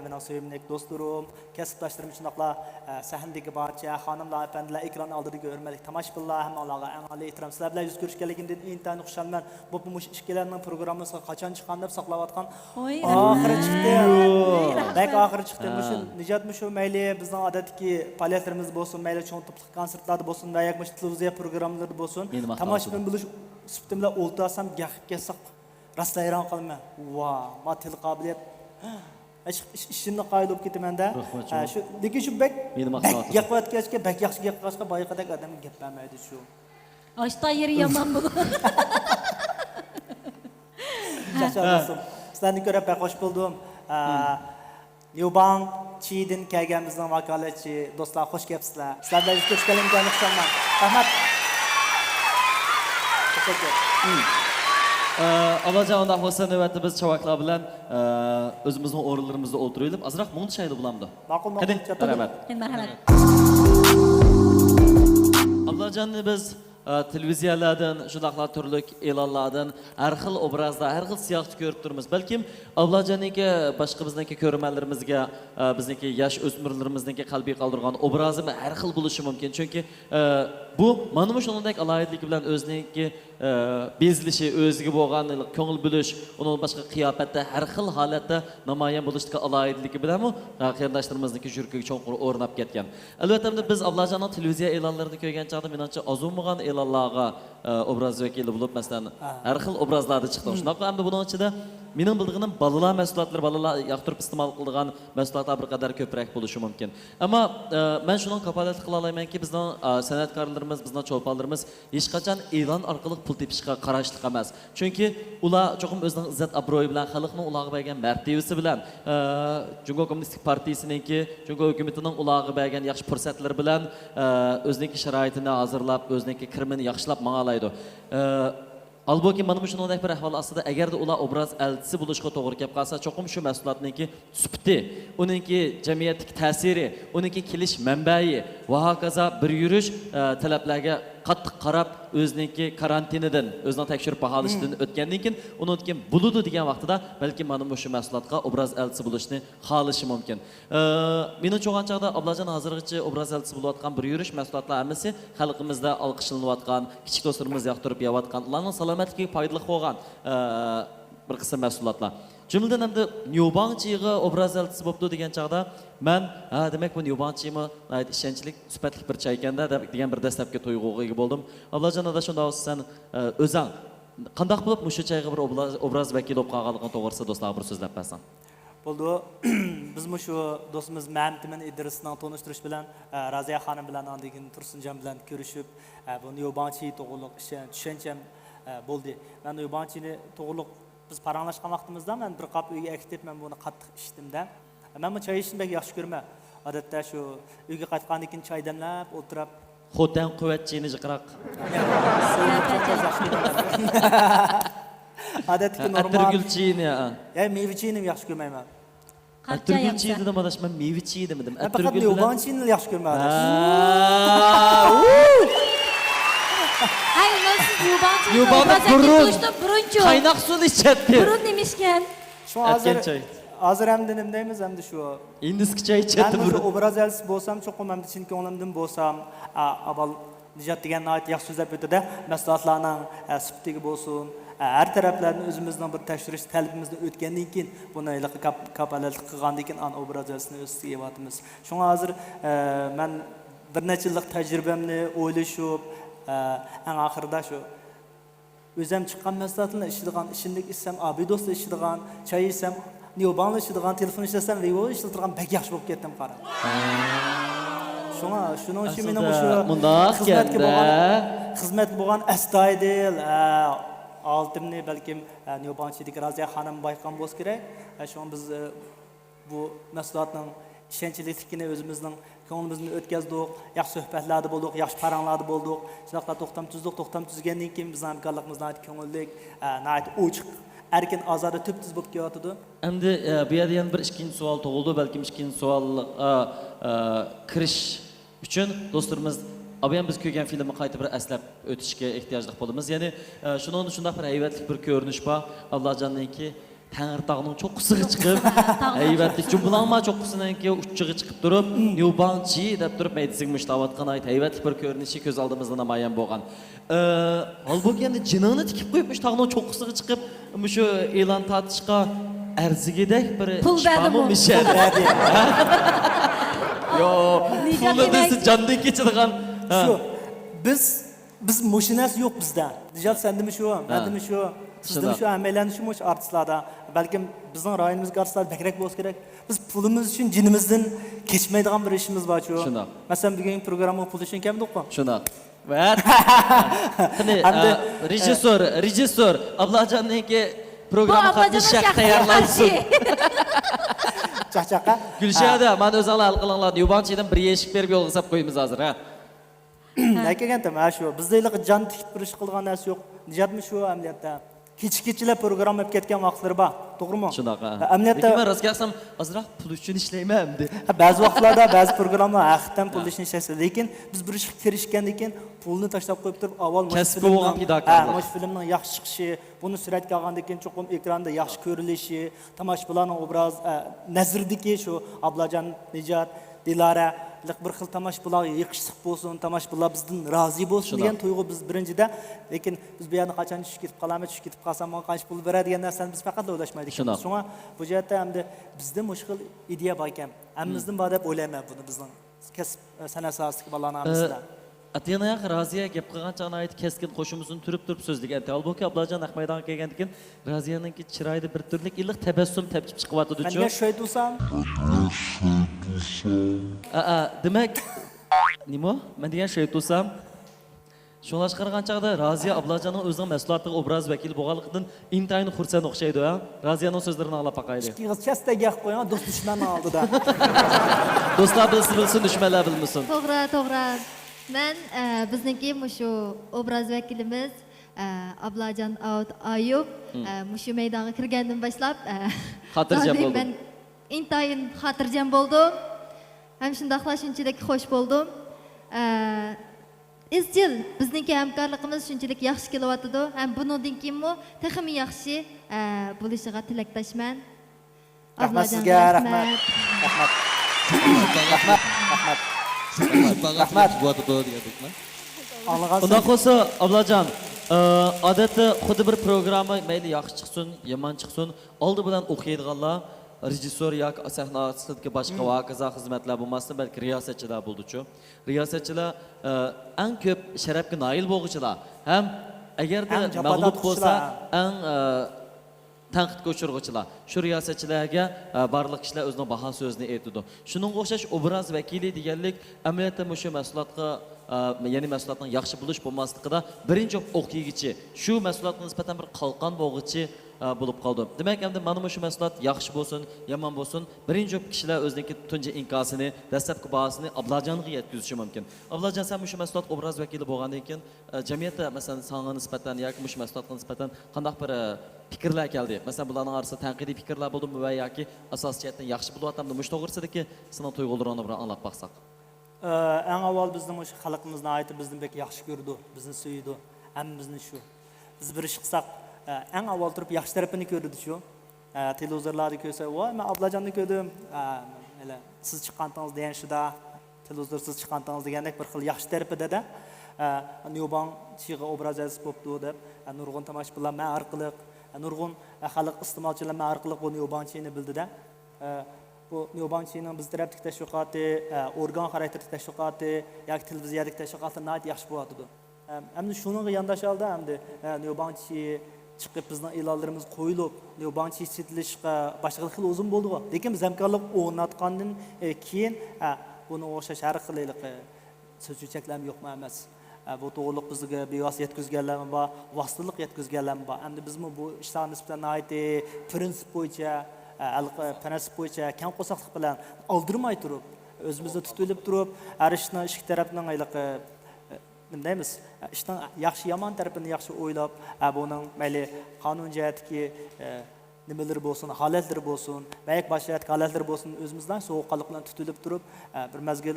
mening sevimli do'stlarim, kasbdoshlarim shunaqla sahnadagi barcha xonimlar, afandilar, ekran oldidagi hurmatli tomoshabinlar, hammalarga eng oliy ehtirom. Sizlar bilan yuz ko'rishganligimdan intayin xursandman. Bu ishkilarning programmasiga qachon chiqqan deb saqlayotgan. Oxiri chiqdi. Bak oxiri chiqdi. Shu nijot shu mayli bizning odatdagi faoliyatlarimiz bo'lsin, mayli cho'ng to'pliq konsertlarda bo'lsin, va yoki televiziya programmalarida bo'lsin, tomoshabin bo'lish sifatim bilan o'ltirsam gaqib kelsak rastla hayron qolma. Wow, ma til qobiliyat. Ishimni qoyilib ketaman-da. Shu lekin shu bak gapirayotgachga, bak yaxshi gapirishga boyiqadek odam gap bermaydi shu. Oshta yeri yomon bo'ldi. Yaxshi, sizlarni ko'rib bak xush bo'ldim. Yuban Chidin kelgan bizning vakolatchi do'stlar, xush kelibsizlar. Sizlar bilan ko'rishganimdan xursandman. Rahmat. Teşekkür. Ablajon unda bo'lsa navbatda biz chavaklar bilan o'zimizning o'rinlarimizda o'tirib, azroq mung shayli bo'lamdi. Ma'qul. Marhamat. Marhamat. Ablajonni biz televiziyalardan, shunaqla turli e'lonlardan, har xil obrazda, har xil siyosatni ko'rib turibmiz. Balkim Ablajonning boshqa bizniki ko'rmanlarimizga, bizniki yosh o'smirlarimizniki qalbiy qoldirgan obrazi har xil bo'lishi mumkin. Chunki bu mana shuningdek alohidlik bilan o'ziniki bezilishi, o'ziga bo'lgan ko'ngil bo'lish, uning boshqa qiyofatda har xil holatda namoyon bo'lishdagi alohidligi bilan qarindoshlarimizning yurkiga cho'nqur o'rnab ketgan. Albatta biz Ablajonning televiziya e'lonlarini ko'rgan chaqda menimcha ozunmagan e'lonlarga obraz vakili bo'lib, masalan, har xil obrazlarda chiqdi. Shunaqa hamda buning ichida mening bildig'im bolalar mahsulotlari, bolalar yoqtirib iste'mol qiladigan mahsulotlar bir qadar ko'proq bo'lishi mumkin. Ammo men shuni kafolat qila olamanki, bizning san'atkorlarimiz, bizning cho'lponlarimiz hech qachon e'lon orqali pul tepishga qarashli emas. Chunki ular cho'qim o'zining izzat obro'yi bilan, xalqning ularga bergan martabasi bilan, Jungo Kommunistik Partiyasiningki, Jungo hukumatining ularga bergan yaxshi fursatlar bilan o'zining sharoitini hozirlab, o'zining kirmini yaxshilab ma'nolaydi. Albuki mana bu shunday bir ahvol aslida agarda ular obraz elchisi bo'lishga to'g'ri kelib qolsa, cho'qim shu mahsulotniki sifati, uningki jamiyatdagi ta'siri, uningki kelish manbai va hokazo bir yurish talablarga qattiq qarab o'ziniki karantinidan, o'zining tekshirib baholashidan o'tgandan keyin uningki bo'ludi degan vaqtida balki mana bu shu mahsulotga obraz elchisi bo'lishni xohlashi mumkin. Meni cho'g'an chaqda Ablajon hozirgacha obraz elchisi bo'layotgan bir yurish mahsulotlar hammasi xalqimizda olqishlanayotgan, kichik do'stlarimiz yoqtirib yeyotgan, ularning salomatligiga foydali bo'lgan bir qism mahsulotlar. Jumladan hamda Newbanchiga obraz elchisi bo'pti degan chaqda men demak bu Newbanchimi ishonchlik sifatli bir chay ekanda degan bir dastlabki tuyg'uga ega bo'ldim. Ablajon ada shunda sen o'zing qanday qilib mushu chayga bir obraz vakili bo'lib qolganligini to'g'risida do'stlarga bir so'zlab bersan. Bo'ldi. Biz shu do'stimiz Mamtimin Idrisning tonishtirish bilan Raziya xonim bilan andagin Tursunjon bilan ko'rishib, bu Newbanchi to'g'riliq tushuncham bo'ldi. Men Newbanchini to'g'riliq biz paranglashgan vaqtimizda men bir qop uyga akitib men buni qattiq ichdim-da. Men bu choy ichishni yaxshi ko'raman. Odatda shu uyga qaytgandan keyin choy damlab o'tirib Xo'tan quvvatchini jiqroq. Odatda normal. Atirgulchini. Mevchini yaxshi ko'rmayman. Atirgulchi dedim adash men mevchi dedim. Atirgul bilan Newbanchini yaxshi ko'rmayman. Ay, nasıl Newbanchi? Newbanchi burunchi. Qaynoq suv ichadi. Burun nemishkan? Shu hozir ham nimdaymiz hamda shu. Indiski choy ichadi burun. Obraz elchisi bo'lsam, cho'qim hamda chin ko'nglimdan bo'lsam, avval Nijat degan nayt yaxshi so'zlab o'tdi-da, mahsulotlarning sifatiga bo'lsin, har taraflarni o'zimizning bir tekshirish talabimizni o'tgandan keyin buni kapolatlik qilgandan keyin obraz elchisini o'ziga yevatimiz. Shunga hozir men bir necha yillik tajribamni o'ylashib, eng oxirida shu o'zim chiqqan mahsulotlarni ishlaydigan, ishimlik isam, Abidosda ishlaydigan, choy isam, Newbanchi ishlaydigan, telefon ishlasam, Vivo ishlaydigan bek yaxshi bo'lib ketdim qarab. Shuning uchun meni shu xizmatga bo'lgan astoydil oltimni balkim Newbanchidagi Raziya xonim bayqam bo'lsa kerak. Shuni biz bu mahsulotning ishonchliligini o'zimizning ko'nglimizni o'tkazdik, yaxshi suhbatlarda bo'ldik, yaxshi paranglarda bo'ldik. Shunaqla to'xtam tuzgandan keyin bizning hamkorligimizdan ko'ngillik, ochiq, erkin ozoda tub-tuz bo'lib kelyotdi. Endi bu yerda yana bir ikkinchi savol tug'ildi, balkim ikkinchi savol kirish uchun do'stlarimiz Abiyam biz ko'rgan filmni qayta bir eslab o'tishga ehtiyojli bo'lamiz. Ya'ni shunday bir hayvatli bir ko'rinish bor. Allohjonninki Tangirtog'ning cho'qqisiga chiqib, hayvatli jumlanma cho'qqisininki uchiga chiqib turib, Newbanchi deb turib maydisiga mushtayotgan hayvatli bir ko'rinishi ko'z oldimizda namoyon bo'lgan. Holbuki endi jinini tikib qo'yib mushtayning cho'qqisiga chiqib, shu e'lon tatishga arzigidek bir ishpami mishadi. Yo, pulni desa jondan kechadigan. Shu biz mashinasi yo'q bizda. Dijat sendimi shu, mendimi shu, sizdimi shu amaliyani shu artistlarda, balkim bizning rayonimizga artistlar bakrak bo'lsa kerak. Biz pulimiz uchun jinimizdan kechmaydigan bir ishimiz bor shu. Masalan, bugungi programma pul uchun keldik-ku. Shunday. Va qani rejissor Ablajonninki programma qatnashish tayyorlansin. Chaqchaqa. Gulshada, men o'zinglar hal qilinglar. Newbanchidan bir eshik berib yo'l qilib qo'yamiz hozir, ha. Aytgandim, shu bizdaylik jon tikib turish qilgan narsa yo'q. Nijatmi shu amaliyotda kecha-kechalar program olib ketgan vaqtlar bor, to'g'rimi? Shunaqa. Amaliyotda men rostga aytsam, ozroq pul uchun ishlayman deb. Ba'zi vaqtlarda ba'zi programmalar haqiqatan pul uchun ishlaysiz, lekin biz bir ishga kirishgandan keyin pulni tashlab qo'yib turib, avval mush filmning yaxshi chiqishi, buni suratga olgandan keyin cho'qim ekranda yaxshi ko'rilishi, tomoshabinlarning obraz nazrdagi shu Ablajon, Nijat, Dilara bir xil tomoshabinlar yiqishsiq bo'lsin, tomoshabinlar bizdan rozi bo'lsin degan tuyg'u biz birinchida, lekin biz bu yerda qachon tushib ketib qolamiz, tushib ketib qolsam menga qancha pul beradi degan narsani biz faqat o'ylashmaydik. Shunga bu jihatda hamda bizda mushkil ideya bor ekan. Hammamizdan bor deb o'ylayman buni bizning kasb san'at sohasidagi bolalarımizda. Atiyana Raziya gap qilgan chaqda aytib keskin qo'shimimizni turib so'zlagan. Holbuki Ablajon Ahmaydan kelgandan keyin Raziyaninki chiroyida bir turli iliq tabassum tepib chiqyapti-chu. Men shoyd bo'lsam, demak, nima? Men degan shoyd bo'lsam, shunga chiqargan chaqda Raziya Ablajonning o'zining mahsulotiga obraz vakili bo'lganligidan intayin xursand o'xshaydi, ha. Raziyaning so'zlarini anglab boqaylik. Chasta gap qo'ygan do'st dushmanning oldida. Do'stlar bilsin, dushmanlar bilmasin. To'g'ri. Men bizniki shu obraz vakilimiz Ablajon Ayub mushu maydonga kirgandan boshlab Xotirjam bo'ldim. men intayin xotirjam bo'ldim. Ham shundaqla shunchalik xush bo'ldim. İzchil bizniki hamkorligimiz shunchalik yaxshi kelyotdi. Ham bundan keyinmi texmi yaxshi bo'lishiga tilakdoshman. Rahmat sizga, rahmat. Undan qo'sa Ablajon, odatda xuddi bir programma mayli yaxshi chiqsin, yomon chiqsin, oldi bilan o'qiydiganlar rejissor yoki sahna artistiki boshqa hokazo xizmatlar bo'lmasdan balki riyosatchilar bo'ldi-chu. Riyosatchilar eng ko'p sharafga noil bo'lg'uchilar. Ham agarda mag'lub bo'lsa, eng tanqidga uchirg'uchilar. Shu riyosatchilarga barliq kishilar o'zining baho so'zini aytadi. Shuning o'xshash obraz vakili deganlik amaliyotda shu mahsulotga ya'ni mahsulotning yaxshi bo'lish bo'lmasligida birinchi o'qiygichi shu mahsulotga nisbatan bir qalqon bo'g'ichi bo'lib qoldi. Demak, endi mana shu mahsulot yaxshi bo'lsin, yomon bo'lsin, birinchi kishilar o'ziniki tunji inkosini, dastlabki bahosini Ablajonga yetkazishi mumkin. Ablajon, sen shu mahsulot obraz vakili bo'lgandan keyin jamiyatda masalan senga nisbatan yoki shu mahsulotga nisbatan qanday bir fikrlar keldi? Masalan, bularning orasida tanqidiy fikrlar bo'ldimi va yoki asosiy jihatdan yaxshi bo'lyaptimi? Mush to'g'risidagi sening tuyg'ularingni bilan anglab baqsaq. Eng avval bizning o'sha xalqimizni aytib bizni bek yaxshi ko'rdi, bizni suydi. Hammamizni shu. Biz bir ish qilsak, eng avval turib yaxshi tarafini ko'rdi shu. Televizorlarda ko'rsa, "Voy, men Ablajonni ko'rdim." Mana siz chiqqantingiz degan shuda, televizor siz chiqqantingiz degandek bir xil yaxshi tarafida-da. Niyobang chiga obraz yozib bo'pti deb, nurg'un tomoshabinlar men orqali, nurg'un xalq iste'molchilar men orqali bu Niyobangchini bildi-da. Bu Niyobangchining biz tarafdagi tashviqoti, organ xarakterli tashviqoti yoki televiziyadagi tashviqotlar nihoyat yaxshi bo'lardi. Endi shuningga yondashildi, endi Niyobangchi chiqib bizning e'lonlarimiz qo'yilib, Niyobangchi setilishga boshqa xil o'zim bo'ldi. Lekin biz hamkorlik o'rnatgandan keyin buni o'xshash har xillik so'zchaklar yo'qmi emas. Bu to'g'riliq bizga bevosita yetkazganlarmi bor, vositalik yetkazganlarmi bor. Endi bizmi bu ishlarni nisbatan prinsip bo'yicha prinsip bo'yicha kam qo'saqlik bilan oldirmay turib, o'zimizni tutilib turib, har ishni ikki tarafning ayliqi nima deymiz? Ishning yaxshi yomon tarafini yaxshi o'ylab, buning mayli qonun jihatdagi nimalar bo'lsin, holatlar bo'lsin, balki boshqa holatlar bo'lsin, o'zimizdan sovuqqonlik bilan tutilib turib, bir mazgil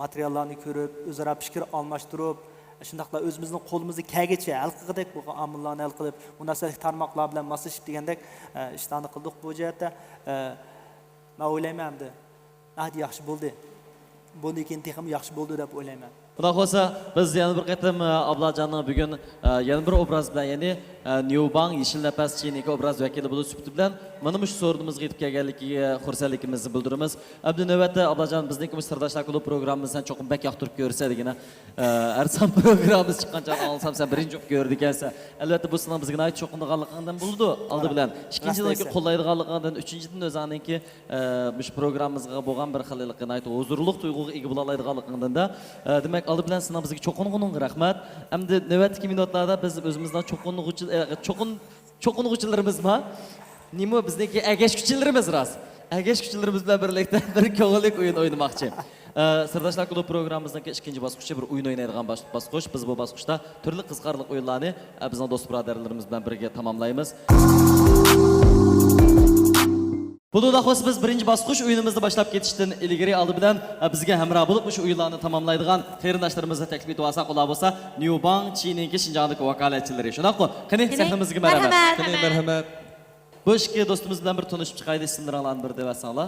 materiallarni ko'rib, o'zaro fikr almashtirib, shundaqla o'zimizning qo'limizni kelgacha hal qildik, bu omillarni hal qilib, munosabat tarmoqlar bilan moslashib degandek ishlarni qildik bu jihatda. Men o'ylayman endi nahdi yaxshi bo'ldi. Bundan keyin texim yaxshi bo'ldi deb o'ylayman. Xudo xohlasa biz yana bir qatam Ablajonning bugun yana bir obraz bilan, ya'ni Niyobang Yeshil Nafas Chiniki obraz vakili bo'lib sufti bilan mana shu so'rinimizga yetib kelganligiga xursandligimizni bildiramiz. Abdu navbatda Ablajon bizniki Sirdoshlar klubi programmamizdan cho'qim bak yoqtirib ko'rsa degina har sam programmamiz chiqqancha olsam sen birinchi o'qib ko'rdi ekansan. Albatta bu sinan bizga ayt cho'qindiganligidan bo'ldi oldi bilan. Ikkinchidan qo'llaydiganligidan, uchinchidan o'zaniki shu programmamizga bo'lgan bir xillikni ayt huzurliq tuyg'uga ega bo'la oladiganligidan da demak oldi bilan sizlar bizga cho'qinguning rahmat. Endi navbatdagi minutlarda biz o'zimizdan cho'qing'uchilarimizmi? Nima bizniki agashkuchilarimiz rost. Agashkuchilarimiz bilan birlikda bir ko'ngillik o'yin o'ynamoqchi. Sirdoshlar klubi programmamizning ikkinchi bosqichi bir o'yin o'ynaydigan bosqich. Biz bu bosqichda turli qiziqarli o'yinlarni bizning do'st birodarlarimiz bilan birga tamomlaymiz. Buda xo'sh biz birinchi bosqich o'yinimizni boshlab ketishdan ilgari oldi bilan bizga hamroh bo'lib shu o'yinlarni tamomlaydigan qarindoshlarimizni taklif etib olsak, ular bo'lsa Niyobang Chiniki Shinjongdagi vakolatchilari. Shunaqmi? Qani sahnamizga marhamat. Qani marhamat. Bu ishga do'stimiz bilan bir tanishib chiqaylik, ismlaringlarni bir deb asanglar.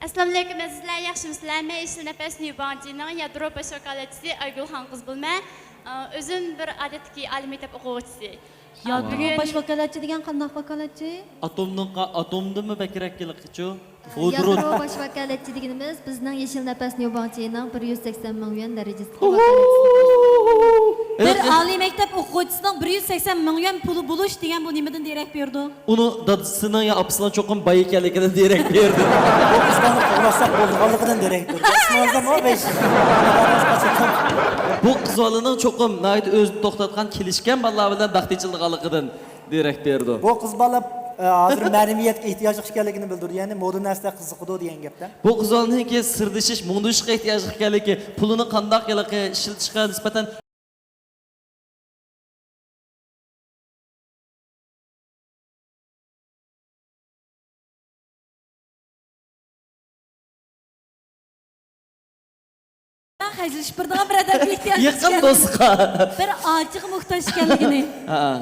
Assalomu alaykum azizlar, yaxshimisizlar? Men Yeshil Nafas Niyobangchining yadro bosh vakolatchisi Aygulxon qiz bo'lman. O'zim bir odatdagi oliy maktab o'quvchisi. Yadro bosh vakolatchi degan qanday vakolatchi? Atomdimi bakrak kelikchi? Yadro bosh vakolatchi deganimiz bizning Yeshil Nafas Niyobangchining 180 ming yuan darajasida vakolatchisi. Bir oliy maktab o'quvchisining 180 ming yuan puli bo'lish degan bu nimadan derak berdi? Uni dadasining yo opasining cho'qim boy ekanligidan derak berdi. Bu qizbolaning cho'qim nayt o'zini to'xtatgan kelishgan bolalar bilan baxtchilig'aligidan derak berdi. Bu qiz bola hozir ma'naviyatga ehtiyoji ekanligini bildirdi. Ya'ni moda narsa qiziqdi degan gapda. Bu qizlarningki sirdishish, mundishga ehtiyoji ekanligi, pulini qanday ishlatishga nisbatan hacılış birden bir adam ihtiyaç Yakın dostqa. Bir açıq muhtaç ekanligini. Ha.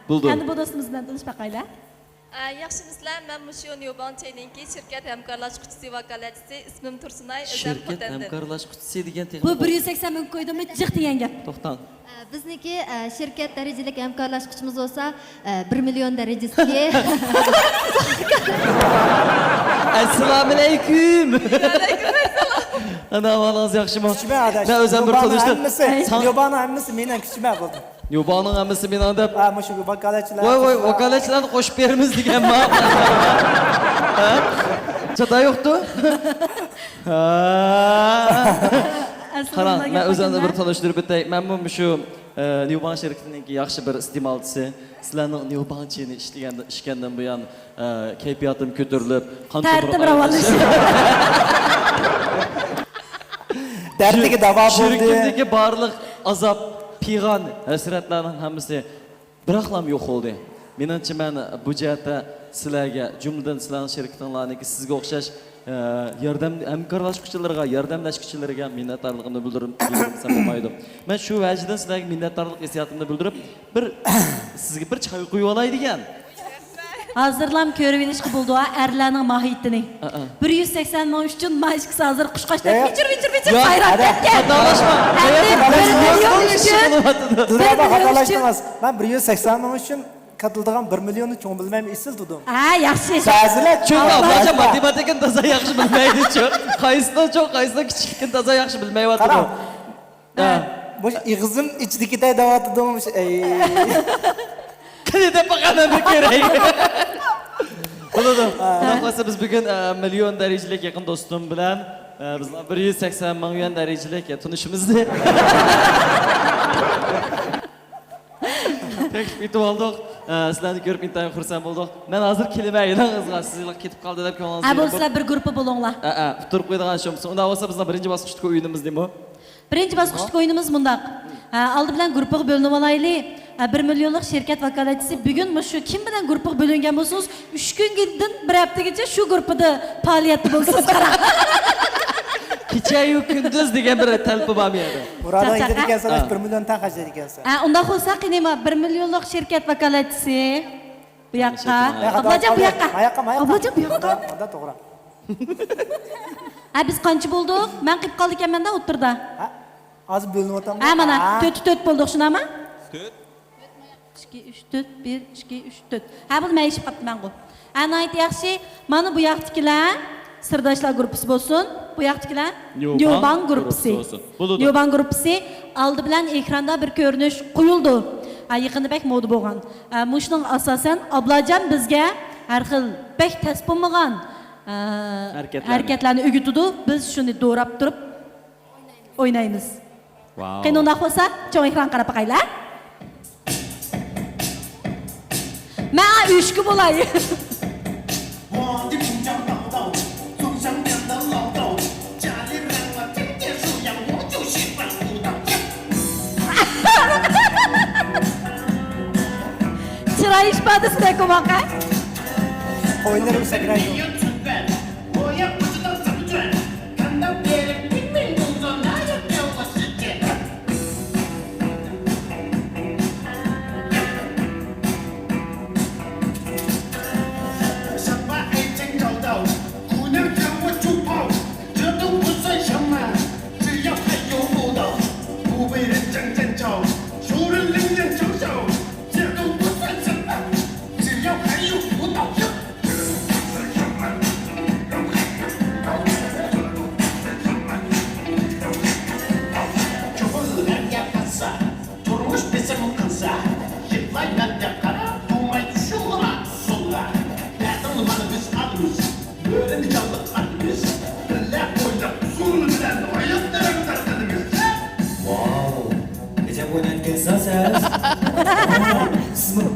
Buldu. Endi bu dostumuz bilan tanışıp bakayla. Yaxshimizlar, men shu Newborn Chain'ninki shirkat hamkorlashuvchisi vakolatchisi, ismim Tursunay, o'zim Shirkat Xotandan. hamkorlashuvchisi degan Bu 180 ming qo'ydimmi? Jiq degan gap. To'xtang. Bizniki shirkat darajalik hamkorlashuvchimiz bo'lsa 1 million darajasiga. Assalomu alaykum. Ana valanız yaxshimi? Men o'zim bir tanishdim. Yo'bani hammasi mendan kichkina bo'ldi. Yo'baning hammasi mendan deb. Ha, shu vakolatchilar. Voy, vakolatchilarni qo'shib beramiz deganman. Ha? Chata yo'qdi? Ha. Qarang, men o'zimni bir tanishtirib o'tay. Men bu shu Newbank shirkatining yaxshi bir iste'molchisi. Sizlarning Newbank Chain'ni ishgandan buyon kayfiyatim ko'tarilib, Tartib rivojlanishi. Dertdagi davo bo'ldi. Shirkatdagi barliq azob, pig'on, hasratlarning hammasi biraqlam yo'q bo'ldi. Menimcha men bu jihatda sizlarga, jumladan sizlarning shirkatinglarniki sizga o'xshash yordam hamkorlashuvchilarga, yordamlashuvchilarga minnatdorligimni bildirsam bo'lmaydi. Men shu vajdan sizlarga minnatdorlik hissiyotimni bildirib, sizga bir choy quyib olay degan. Hazırlam körüp ilişki buldu ha erlerinin mahiyetini. 180 ming üçün maaşkısı hazır kuşkaşlar. Biçir hayran etken. Hatalaşma. Duraba hatalaştınız. Ben 180 ming üçün katıldığım 1 milyonu çoğun bilmem isil tutum. Ha yaxşı. Sazılar. Çünkü ablaca matematikin taza yaxşı bilmeydi çok. Kayısından çok kayısından küçükken taza yaxşı bilmeyi var. Karam. Bu ağzım içdeki de davatıdım. Kılı da bakalım bir kere. Buldum. Nasıl biz bugün milyon derecelik yakın dostum bilen bizler 180 milyon derecelik tanışımızdı. Tek bitip olduk. Sizlerni görüp intayın xursand bulduk. Ben hazır kelime ayılağınızga sizler ketip kaldı dep ko'nglingizni. Ha bo'lsa bir grupa bo'linglar. Turib qo'ydigan ishimiz. Unda bo'lsa bizning birinchi bosqichda o'yinimiz nima? Birinchi bosqichda o'yinimiz bundaq. Aldı bilan guruhga bo'linib olaylik. 1 milyonlik şirket vakolatchisi bugun shu kim bilan guruhga bo'lingan bo'lsangiz 3 kundan bir haftagacha shu guruhda faoliyatda bo'lsangiz qarang. Kecha-yu kunduz degan bir talpi bor bu yerda. Burada degan sana 1 million tan xarjlaydi ekansan. Unda bo'lsa qanima 1 milyonlik şirket vakolatchisi bu yoqqa. Ablajon bu yoqqa. Ablajon bu yoqqa. Onda to'g'ri. Biz qancha bo'ldik? Men qilib qoldik ekan-da o'tirda. Hozir bo'linib o'taman. Mana 4 bo'ldik shunami? 4 2 3 4 1 2 3 4. Ha bu mayishib qapti men bu. Ana ayt yaxshi, mana bu yoqdagilar sirdoshlar guruhi bo'lsin. Bu yoqdagilar Newbank guruhi. Newbank guruhi oldi bilan ekranda bir ko'rinish qo'yildi. Yaqinda bek moda bo'lgan. Mushning asosan Ablajon bizga har xil bek tas bo'lmagan hareketlarni o'rgatdi. Biz shuni do'rab turib o'ynaymiz. Wow. Qanday bo'lsa, cho'ng ekran qarab boqaylar. Men üçkü bo'lay. Chiroy ifodasida ko'maqa. O'yinlar sakraydi.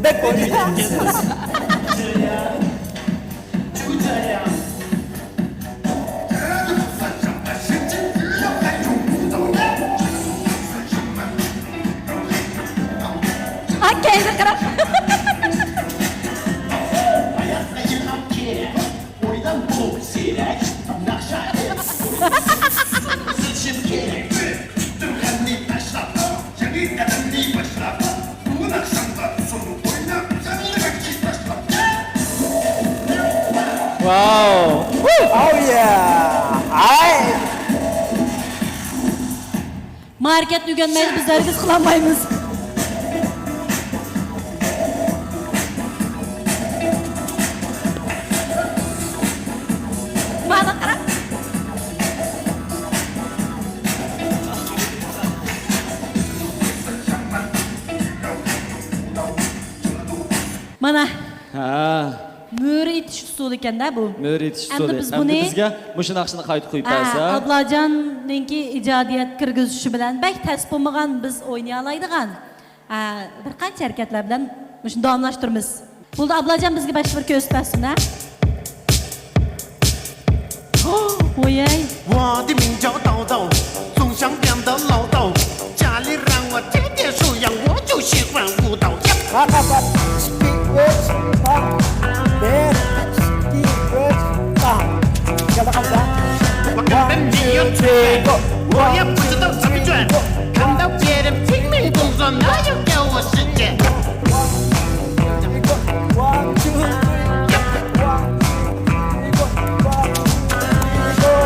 Bek oynayacaksınız. Kendine karab. Oydan bu sirek, nakşa et, seçim gerek. Wow. Oh yeah. Ay. Market tükenmeydi biz herkes kılamayız. Bana kara. Mana. Ha. Möre itiş usulü ekan da bu. Möre itiş Endi usulü. biz Endi buni bizga mushu naqshni qaytib qo'yib bersa. Ablajonninki ijodiyat kirgizilishi bilan bak tasib bo'lmagan biz o'ynay oladigan bir qancha harakatlar bilan shuni davomlashtiramiz. Bo'ldi Ablajon bizga boshqa bir ko'rsatsin ha. Oyay. 我的名叫豆豆，总想变得老豆，家里让我天天数羊，我就喜欢舞蹈。我根本没有准备，我也不知道怎么转，看到别人拼命工作，那就给我时间。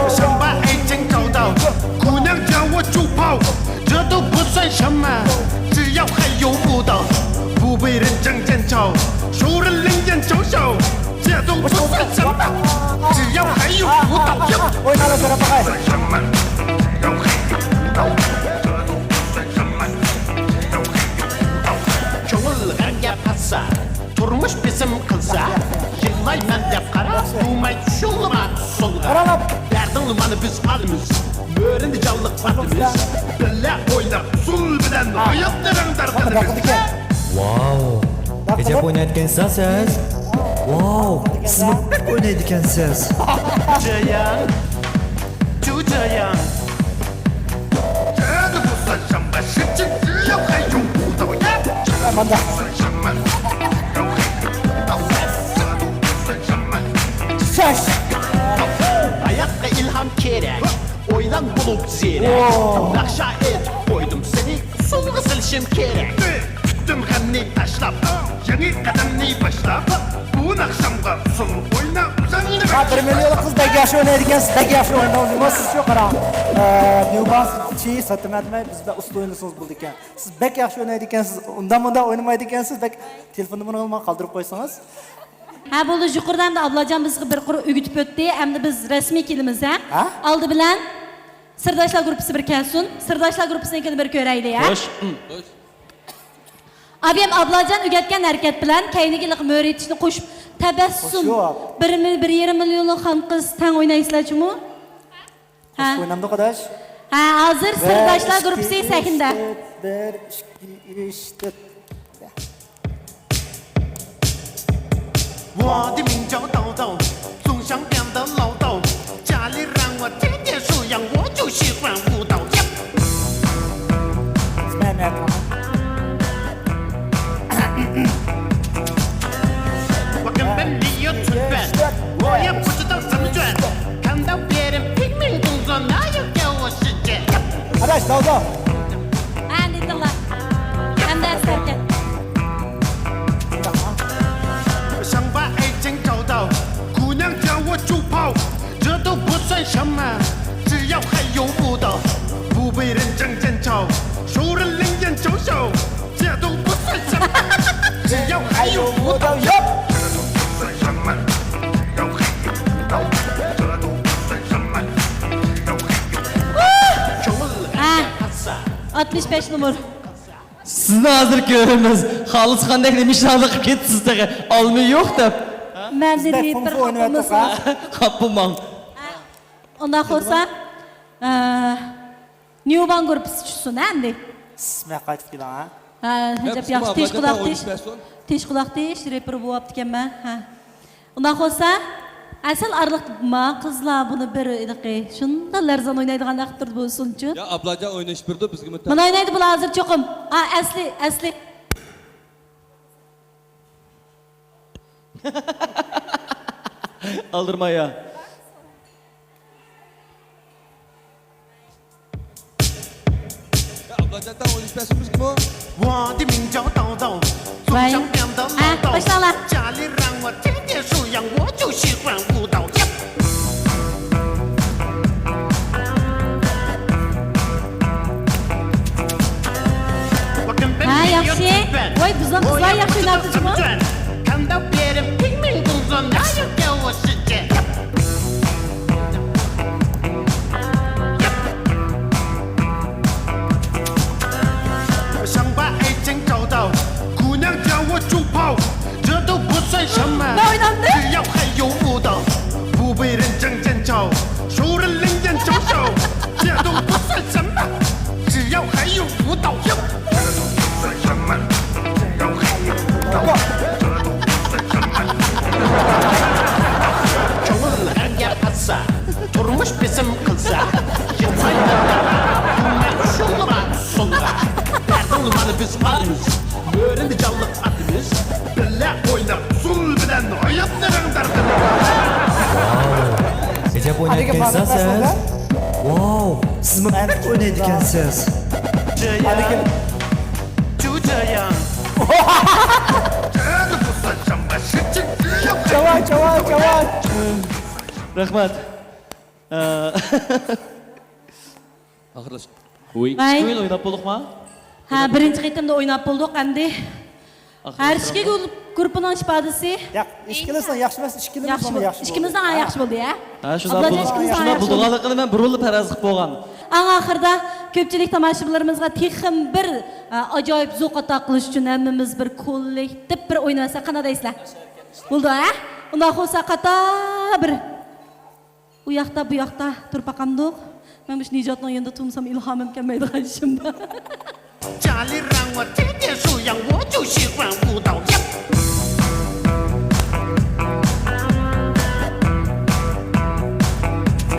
想把爱情找到，姑娘叫我助跑，这都不算什么，只要还有舞蹈，不被人争见吵，熟人冷眼嘲笑，这都不算什么，只要还有舞蹈。算什么？要还有舞蹈，这都不算什么，要还有舞蹈。Çoğulgan yaparsa, turmuş bizim kılsa, yıllayman dep qarab, dumay şulma solga. Derdin limanı biz alımız, börendi canlık batımız, billa oynab usul bilen hayatların dargınımız. Wow. Gece oynayotgansiz siz? Wow. Siz pek oynaydigansiz. 这样，就这样，这都不算什么事情，只要还有舞蹈呀，这都不算什么，要还有舞蹈，这都不算什么。Hayatda ilham kerek, oylan bulup zerek, nakşa etip koydum seni, sulga silişim kerek. Bütün g'amni tashlab, yangi qadamni boshlab, bu naqshamga usul o'yna uzangni. Qadrli qizdek yaxshi o'ynaydigan, sizdek yaxshi o'ynaydigan siz shu qarang. Newbans chi satamadmay bizda usul o'ynasınız bo'ldi ekan. Siz bek yaxshi o'ynaydi ekansiz, undan o'ynamaydi ekansiz, bek telefonni buni qoldirib qo'ysangiz. Ha bo'ldi, yuqoridan da Ablajon bizga bir qurib o'gitib o'tdi. Endi biz rasmiy kelimiz ha. Oldi bilan Sirdoshlar guruhi bir kelsin. Sirdoshlar guruhinikini bir ko'raylik ha. Xo'sh. Abim Ablajon o'gatgan harakat bilan kaynigilik mo'retishni qo'shib tabassum 1,5 millionlik ham qiz tang o'ynaysizlarmi? Ha. O'ynamda qardash. Ha, hozir Sirdoshlar guruhi sahnada. 1 2 3 4我的名叫豆豆，总想变得老豆，家里让我天天数羊，我就喜欢舞蹈。我根本没有准备，我也不知道怎么转，看到别人拼命工作，那就给我时间。Arkadaş Davdo. Endi dinle. Endi esirken. 想把爱情找到，姑娘叫我助跑，这都不算什么，只要还有舞蹈，不被人争见吵，熟人冷眼嘲笑，这都不算什么，只要还有舞蹈，这都不算什么，要还有舞蹈，这都不算什么，要还有舞蹈。 65 numar. Sizni hozir ko'ramiz. Xolis qanday nimishlarni qilib ketdingiz degan. Olmay yo'q deb. Men de bir xapimiz. Xapimman. Ondan olsa Newban grupi tushsin endi. Ismi qaytib keling ha. Ha, hech yaxshi tish quloq tish. Tish quloq tish reper bo'lyapti ekanman. Ha. Ondan olsa asal arliqma qizlar buni bir ediqi. Shunda larzan o'ynaydigan vaqtdir bo'lsin-chi. Ya Ablajon o'ynash birdi bizga mutlaq. Mana o'ynaydi bular hozir cho'qim. Ha, asli. Aldırma ya. Ablajondan o'ynash besimiz kim o? 我的名叫豆豆，总想变得老豆，家里让我天天数样，我就喜欢舞蹈。Ha yaxshi. Voy bizning qizlar yaxshi o'ynabdimi? 看到别人拼命工作，哪有给我时间？我想把爱情找到，姑娘叫我助跑，这都不算什么。只要还有舞蹈，不被人争争吵，熟人冷眼嘲笑，这都不算什么。只要还有舞蹈，这都不算什么。只要还有舞蹈。Çoğullarga atsa, turmuş bizim kılsa, yılmaylarda, bunlar şunla sonla. Nerede olmalı biz malımız, öğrendi canlı atımız, birle oynar, sul bilen hayatların derdini. Recep oynayotgansiz siz? Wow, siz pek oynayotgansiz. Ceyhan, Ceyhan. Çavan. Rahmat. Axırlaş. Oy, Vay. oyun oynab bo'ldikmi? Ha, birinchi qitimda o'ynab bo'ldik endi. Har ikki guruhning ifodasi. İşkilizden yaxshi emas, işkilimiz Yaxshi ona bo'ldi. yaxshi bo'ldi. Ikkimizdan ham yaxshi bo'ldi, ya. Ha, shuna bulduğanlıqını ben burilib tarazlıq bo'lgan. Ang oxirida ko'pchilik tomoshabinlarimizga texim bir ajoyib zo'q ato qilish uchun hammamiz bir kollektiv bir o'ynasa qanday deysizlar? Bo'ldi, ha? Undan bo'lsa qata bir u yoqda bu yoqda turib baqamdiq. Men bu ijodning yanında tumsam ilhomim kelmaydigan ishimda. 家里让我天天数样，我就喜欢舞蹈。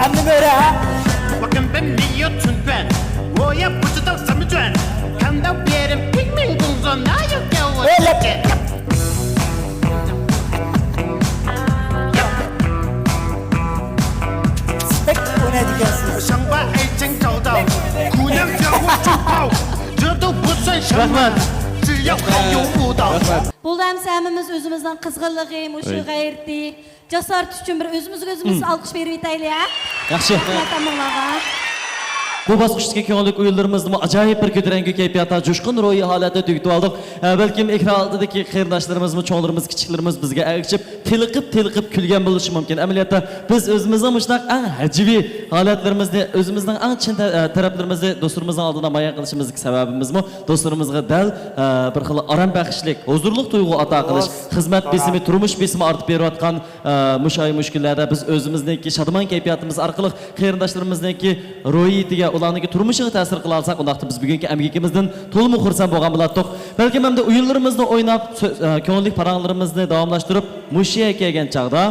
Endi böyle ha? 我根本没有存款，我也不知道怎么赚。看到别人拼命工作，哪有给我时间？我想把爱情找到，姑娘叫我助跑，这都不算什么。只要还有舞蹈。 Bo'ldi ham hammamiz o'zimizning qizg'inligi, mushu g'ayrati, jasorat uchun bir o'zimizga olqish berib aytaylik, ha? Yaxshi. Rahmat hammalarga. Bu bosqichdagi ko'ngillik o'yinlarimizni ajoyib bir ko'tarinki kayfiyatda, jo'shqin ruhiy holatda tugatib oldik. Balkim ekran oldidagi qarindoshlarimiz, cho'nglarimiz, kichiklarimiz bizga ergishib, tiliqib kulgan bo'lishi mumkin. Amaliyotda biz o'zimizning mushtaq eng hajiviy holatlarimizni, o'zimizning eng chin taraflarimizni do'stlarimizning oldida bayon qilishimizning sababimizmi? Do'stlarimizga dal bir xil orom baxshlik, huzurlik tuyg'u ato qilish, xizmat besimi, turmush besimi ortib berayotgan mushay mushkullarda biz o'zimizningki shodmon kayfiyatimiz orqali qarindoshlarimizning ruhiyatiga ularning turmushiga ta'sir qila olsak, undaqda biz bugungi amgikimizdan to'liq xursand bo'lgan bo'lardik. Balki hamda o'yinlarimizni o'ynab, ko'ngillik paranglarimizni davomlashtirib, mushiga kelgan chaqda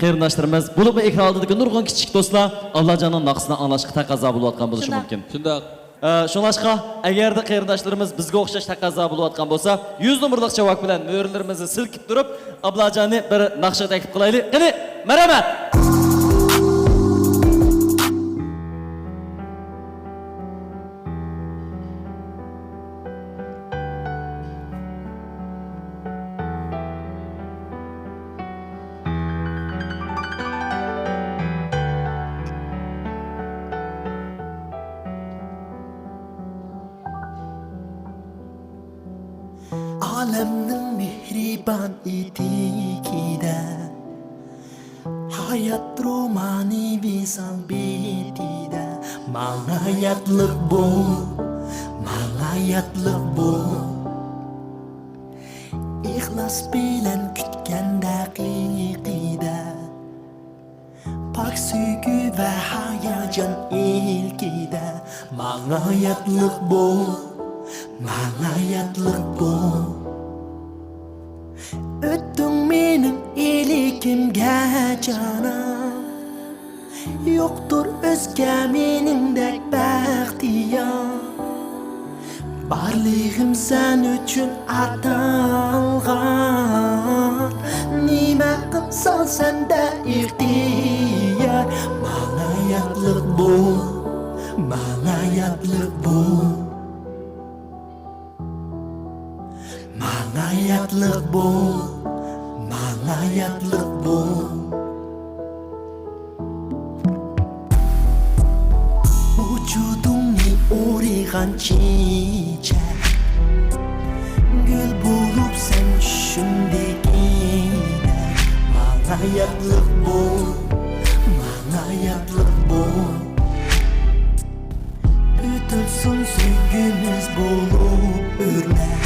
qarindoshlarimiz bo'lib ekran oldidagi nurg'un kichik do'stlar Allohjonning naqsini anglashga taqozo bo'layotgan bo'lishi mumkin. Shundoq. Shunlashqa agarda qarindoshlarimiz bizga o'xshash taqozo bo'layotgan bo'lsa, 100 nomerlik javob bilan mo'rlarimizni silkib turib, Ablajonni bir naqsha taklif qilaylik. Qani, marhamat. Alemning mehriban etikida hayat romani visal betida mangayatlik bu İxlas bilen kütken daqiqida pak suygu ve hayacan ilkida mangayatlik bu Öttün benim ilikimge canım Yoktur özge menimdek bahtiyar Barlığım sen üçün atalgan Nime kılsan sende ihtiyar Bana yatlık bu Mangayatlık bu bu Vücudumni o'raygan chechak Gül bulup sen shundagina Mana yatliq bu Mana yatliq bu Büyütülsün sevgimiz bulup örnek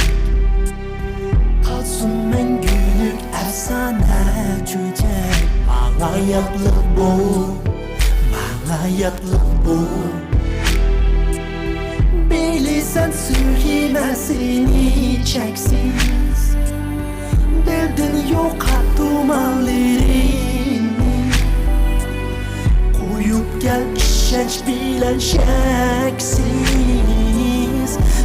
Kalsın mengülük efsane çöçek Mana yatliq bu Mana yatliq bu Bilirsen sürgümesini çeksiz Dildin yok dumanlarını Koyup gel işenç bilen şeksiz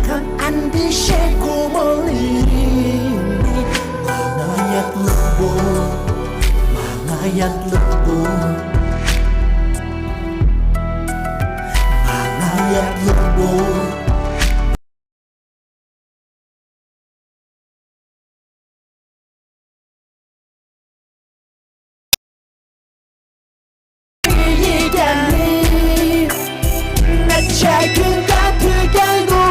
Kan endişe kumalarını Bana yatlık bu Bana yatlık bu Bana yatlık bu Neçe günde tükendu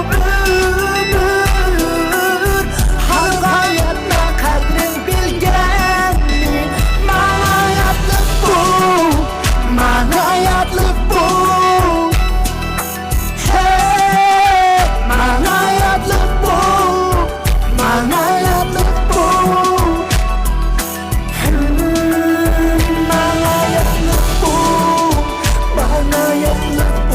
ömür Hayatla kadrin bilgen mi? Bana yatlık bu Bana yatlık bu Hey Bana yatlık bu Bana yatlık bu Bana yatlık bu Bana yatlık bu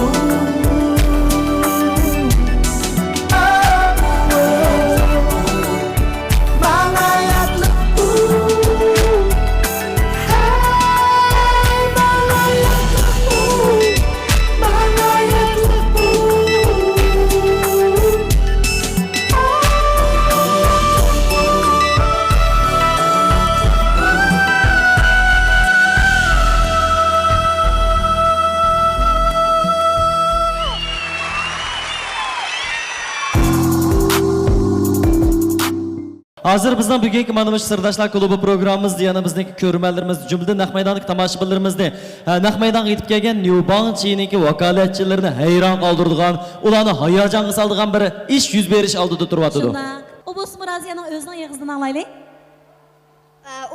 Hazır bizden bugünkü manımış Sırdaşlar Klubu programımız yana bizdeki körümellerimiz cümleden Naq Meydanlık tamaşabilerimizni Naq Meydan'a gidip gelgen Newbank çiğniki vakaletçilerini hayran kaldırdıgan, ulanı hayacanı saldıgan bir iş yüz beriş aldıda turvatıdı. Şunda, o Bosum Raziyanın özünün yığızından anlaylı.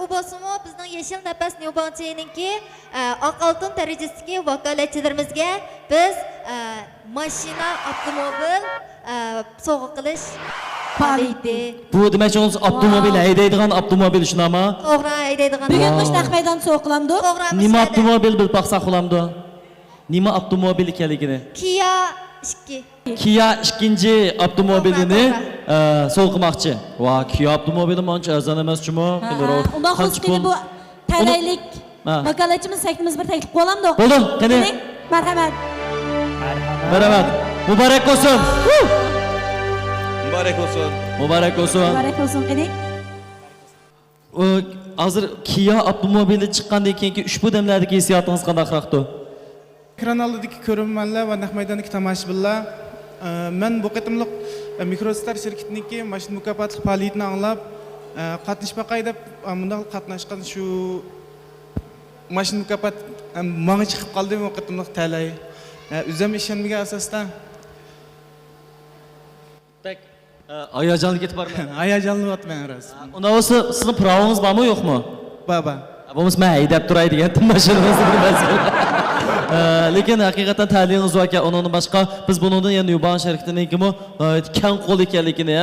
O Bosumu bizning Yeşil Nefes Newbank-ninki Ak Altın derecesindeki vakaletçilerimizge biz maşina, avtomobil sovg'a qilish faoliyati. Bu demek ki avtomobil haydaydigan avtomobil şunama. To'g'ri haydaydigan. Bugun mush Naq Meydan so'qlamdi. Nima avtomobil bil baqsa xulamdi? Nima avtomobil ekanligini? Kia 2. Kia ikinci avtomobilini so'qmoqchi. Va, Kia avtomobili mancha arzon emasmi? Undan xos beni bu talaylik vakaletchimiz sekimiz bir taklif qo'yamdi. Bo'ldi, qani. Marhamat. Marhamat. Muborak olsun. Mübarek olsun. Muborak olsun. Muborak olsun qani. Hozir Kia avtomobili chiqqandan keyingi ushbu damlardagi hissiyotingiz qanaqroqdi? Ekran oldidagi ko'rmanlar va Naq Maydondagi tomoshabinlar, men bu qitimliq Mikrostar shirkatiniki mashina mukofotli faoliyatini anglab, qatnashmaqay deb bunda qatnashgan shu mashina mukofot menga chiqib qoldi bu qitimliq talay. O'zim ishonmagan asosda Hayacanlı git var mı? Hayacanlı otman ras. Onda olsa sizin pravonuz var mı yok mu? Baba. Babamız mən haydab duray degan maşınımızı bilməsin. Lekin haqiqatan ta'lingiz var ki onun başqa biz bunundan yəni Newbank şirkətinin kimi kən qol ekanligini,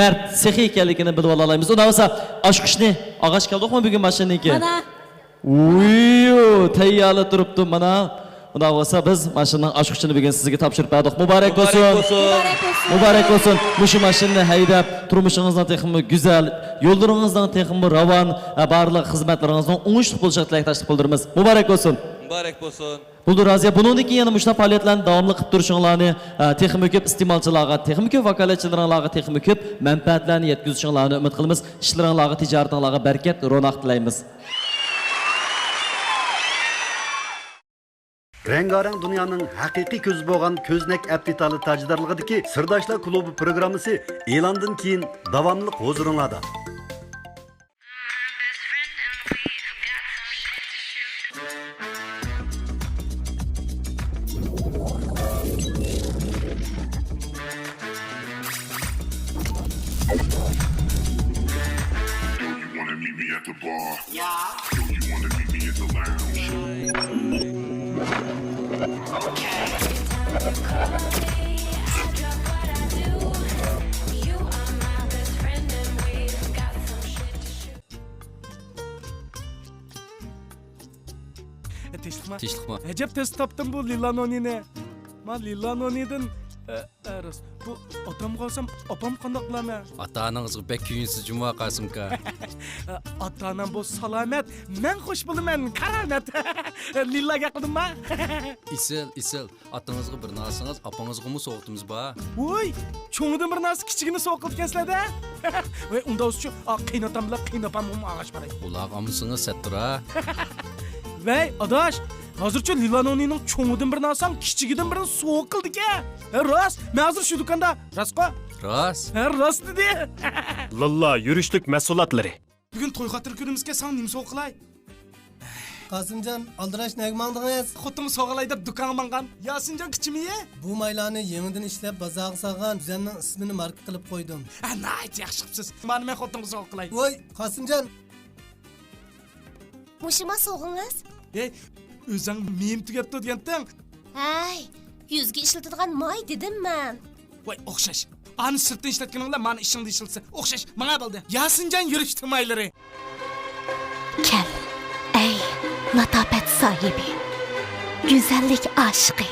mərd sehi ekanligini bilib olayımız. Onda olsa aşqışni ağaç qaldıq mı bugün maşınınki? Mana. Uyuu, tayyorlab turibdi mana. Onda olsa biz maşının aşqışını bugün sizga topshirib berdik. Muborak olsun. Muborak olsun. Mushu mashinani haydab turmushingizdan texmi go'zal, yo'llaringizdan texmi ravon, barliq xizmatlaringizdan o'ngishli bo'lishini tilakdoshlik bildiramiz. Muborak olsun. Muborak bo'lsin. Buldur Raziya, bundan keyin yana mushta faoliyatlarni davomli qilib turishinglarni, texmi ko'p iste'molchilarga, texmi ko'p vakolatchilaringlarga texmi ko'p manfaatlarni yetkazishinglarni umid qilamiz. Ishlaringlarga, tijoratinglarga barakat, ro'naq tilaymiz. Rengarenk dünyanın haqiqiy ko'zi bo'lgan ko'znak aptitali tajdarligidagi Sirdoshlar klubi programmasi e'londan keyin davomli huzuringlarda. at the bar. Yeah. So you wanna meet me at the lounge. Tinchlikmi? Tinchlikmi? Ajab tez topdim bu Lilanonini. Men Lilanonidan rost. Bu otamga olsam, opam qandoq qilaman? Ata-anangizga bek kuyinsiz juma Qasimka. Ata-anam bu salomat, men xush bo'laman, karamat. Lillaga qildimmi? Isil, atangizga bir narsangiz, apangizga mu so'qitimiz bor. Voy, cho'ng'idan bir narsa kichigini so'qib kelsizlar-da. Voy, unda o'schu qiynotam bilan qiynopam og'ash baray. Ular amusingiz sattura. Voy, adosh, hozircha Lilanonining cho'ng'idan bir narsam, kichigidan birini so'q qildik-a. Rost, men hozir shu do'konda. Rostqa? Rost. Rost dedi. Lalla yurishlik mas'ulotlari. Bugun to'y xotir kunimizga sen nima so'q qilay? Qasimjon, aldirash nega mangdingiz? Xotim so'g'alay deb do'konga mangan. Yasinjon kichimi-ye? Bu maylarni yangidan ishlab bozorga solgan düzenning ismini marka qilib qo'ydim. Nayt yaxshi qilibsiz. Mana men xotimga so'q qilay. Voy, Qasimjon. Mushima so'g'ingiz? Ey, o'zing men tugatdi deganding. Hay, yuzga ishlatadigan may dedim men. Voy, o'xshash. Ani sirtdan ishlatganinglar meni ishingda ishlatsa, o'xshash. Menga bo'ldi. Yasinjon yurish timaylari. Kel, ey, latofat sohibi, go'zallik oshiqi.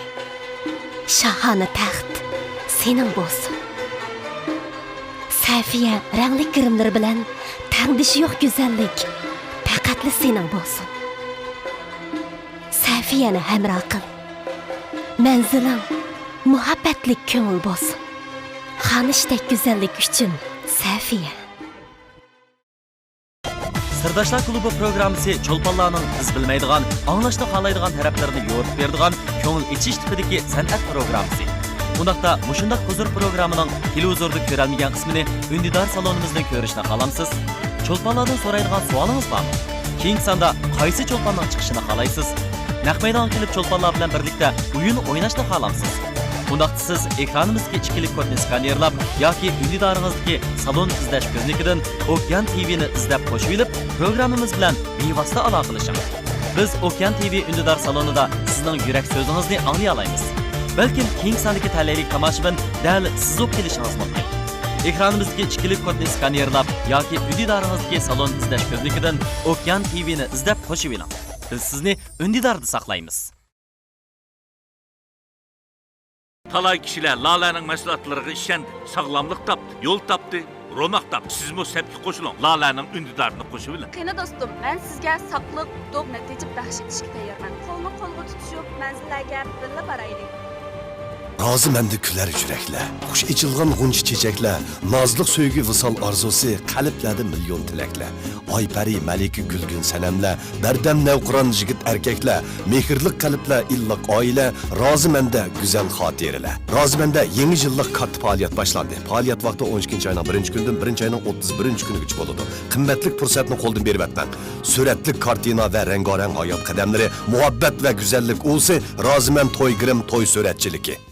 Shahona taxt sening bo'lsin. Safiya rangli kirimlari bilan tangdishi yo'q go'zallik faqatli sening bo'lsin. Safiyani hamroh qil. Manziling muhabbatlik ko'ngil bo'lsin. Xanishdek go'zallik uchun Safiya. Sirdoshlar klubi programmasi cho'lponlarning biz bilmaydigan, anglashni xohlaydigan taraflarini yo'ritib beradigan ko'ngil ichish tipidagi san'at programmasi. Bundaqda mushundaq huzur programmaning televizorda ko'ralmagan qismini Undidor salonimizdan ko'rishni xohlamsiz? Cho'lponlardan so'raydigan savolingiz bormi? Keyingi sonda qaysi cho'lponning chiqishini xohlaysiz? Naq maydonga kelib cho'lponlar bilan birlikda o'yin o'ynashni xohlamsiz? Bundaqda siz ekranimizga ikkilik kodni skanerlab yoki Undidoringizdagi salon izlash ko'znikidan Okean TV'ni izlab qo'shib olib, programmamiz bilan bevosita aloqalashing. Biz Okean TV Undidor salonida sizning yurak so'zingizni anglay olamiz. Balkim keyingi sondagi tallaylik tomoshabin dal siz o'p kelishingiz mumkin. Ekranimizdagi ikkilik kodni skanerlab yoki Undidoringizdagi salon izlash ko'znikidan Okean TV'ni izlab qo'shib oling. Biz sizni Undidorda saqlaymiz. Talay kişiler Lale'nin mahsulotlarına işendi, sağlamlık taptı, yol taptı, ronak taptı. Siz bu sepki koşulun, Lale'nin ündidarını koşubilin. Qani do'stim, men sizga saqliq, to'q natija baxsh etishga tayyorman. Qo'lni qo'lga tutishib, manzillarga birga boraylik. Razı məndə külər ürəklə, xuş içilğanğunç çiçəklə, nazlıq söygü vısal arzusu, qəlblədi milyon tiləklə. Aypəri, Məliki Gülgün sənəmlə, bərdəm nəvquran jigit erkəklə, mehirlik qəlblə illaq ailə, razı məndə güzel xatirələ. Razı məndə yeni yıllıq kart fəaliyyət başlandı. Fəaliyyət vaxtı 12-ci ayının 1-ci gündən 1-ci ayının 31-ci günü güç boludu. Qimmatlik fürsətini qoldan berib etmən. Sürətlik kartina və rəngarəng hayat qədəmləri, muhabbət və güzellik olsa, razı mən toy girim, toy sürətçiliki.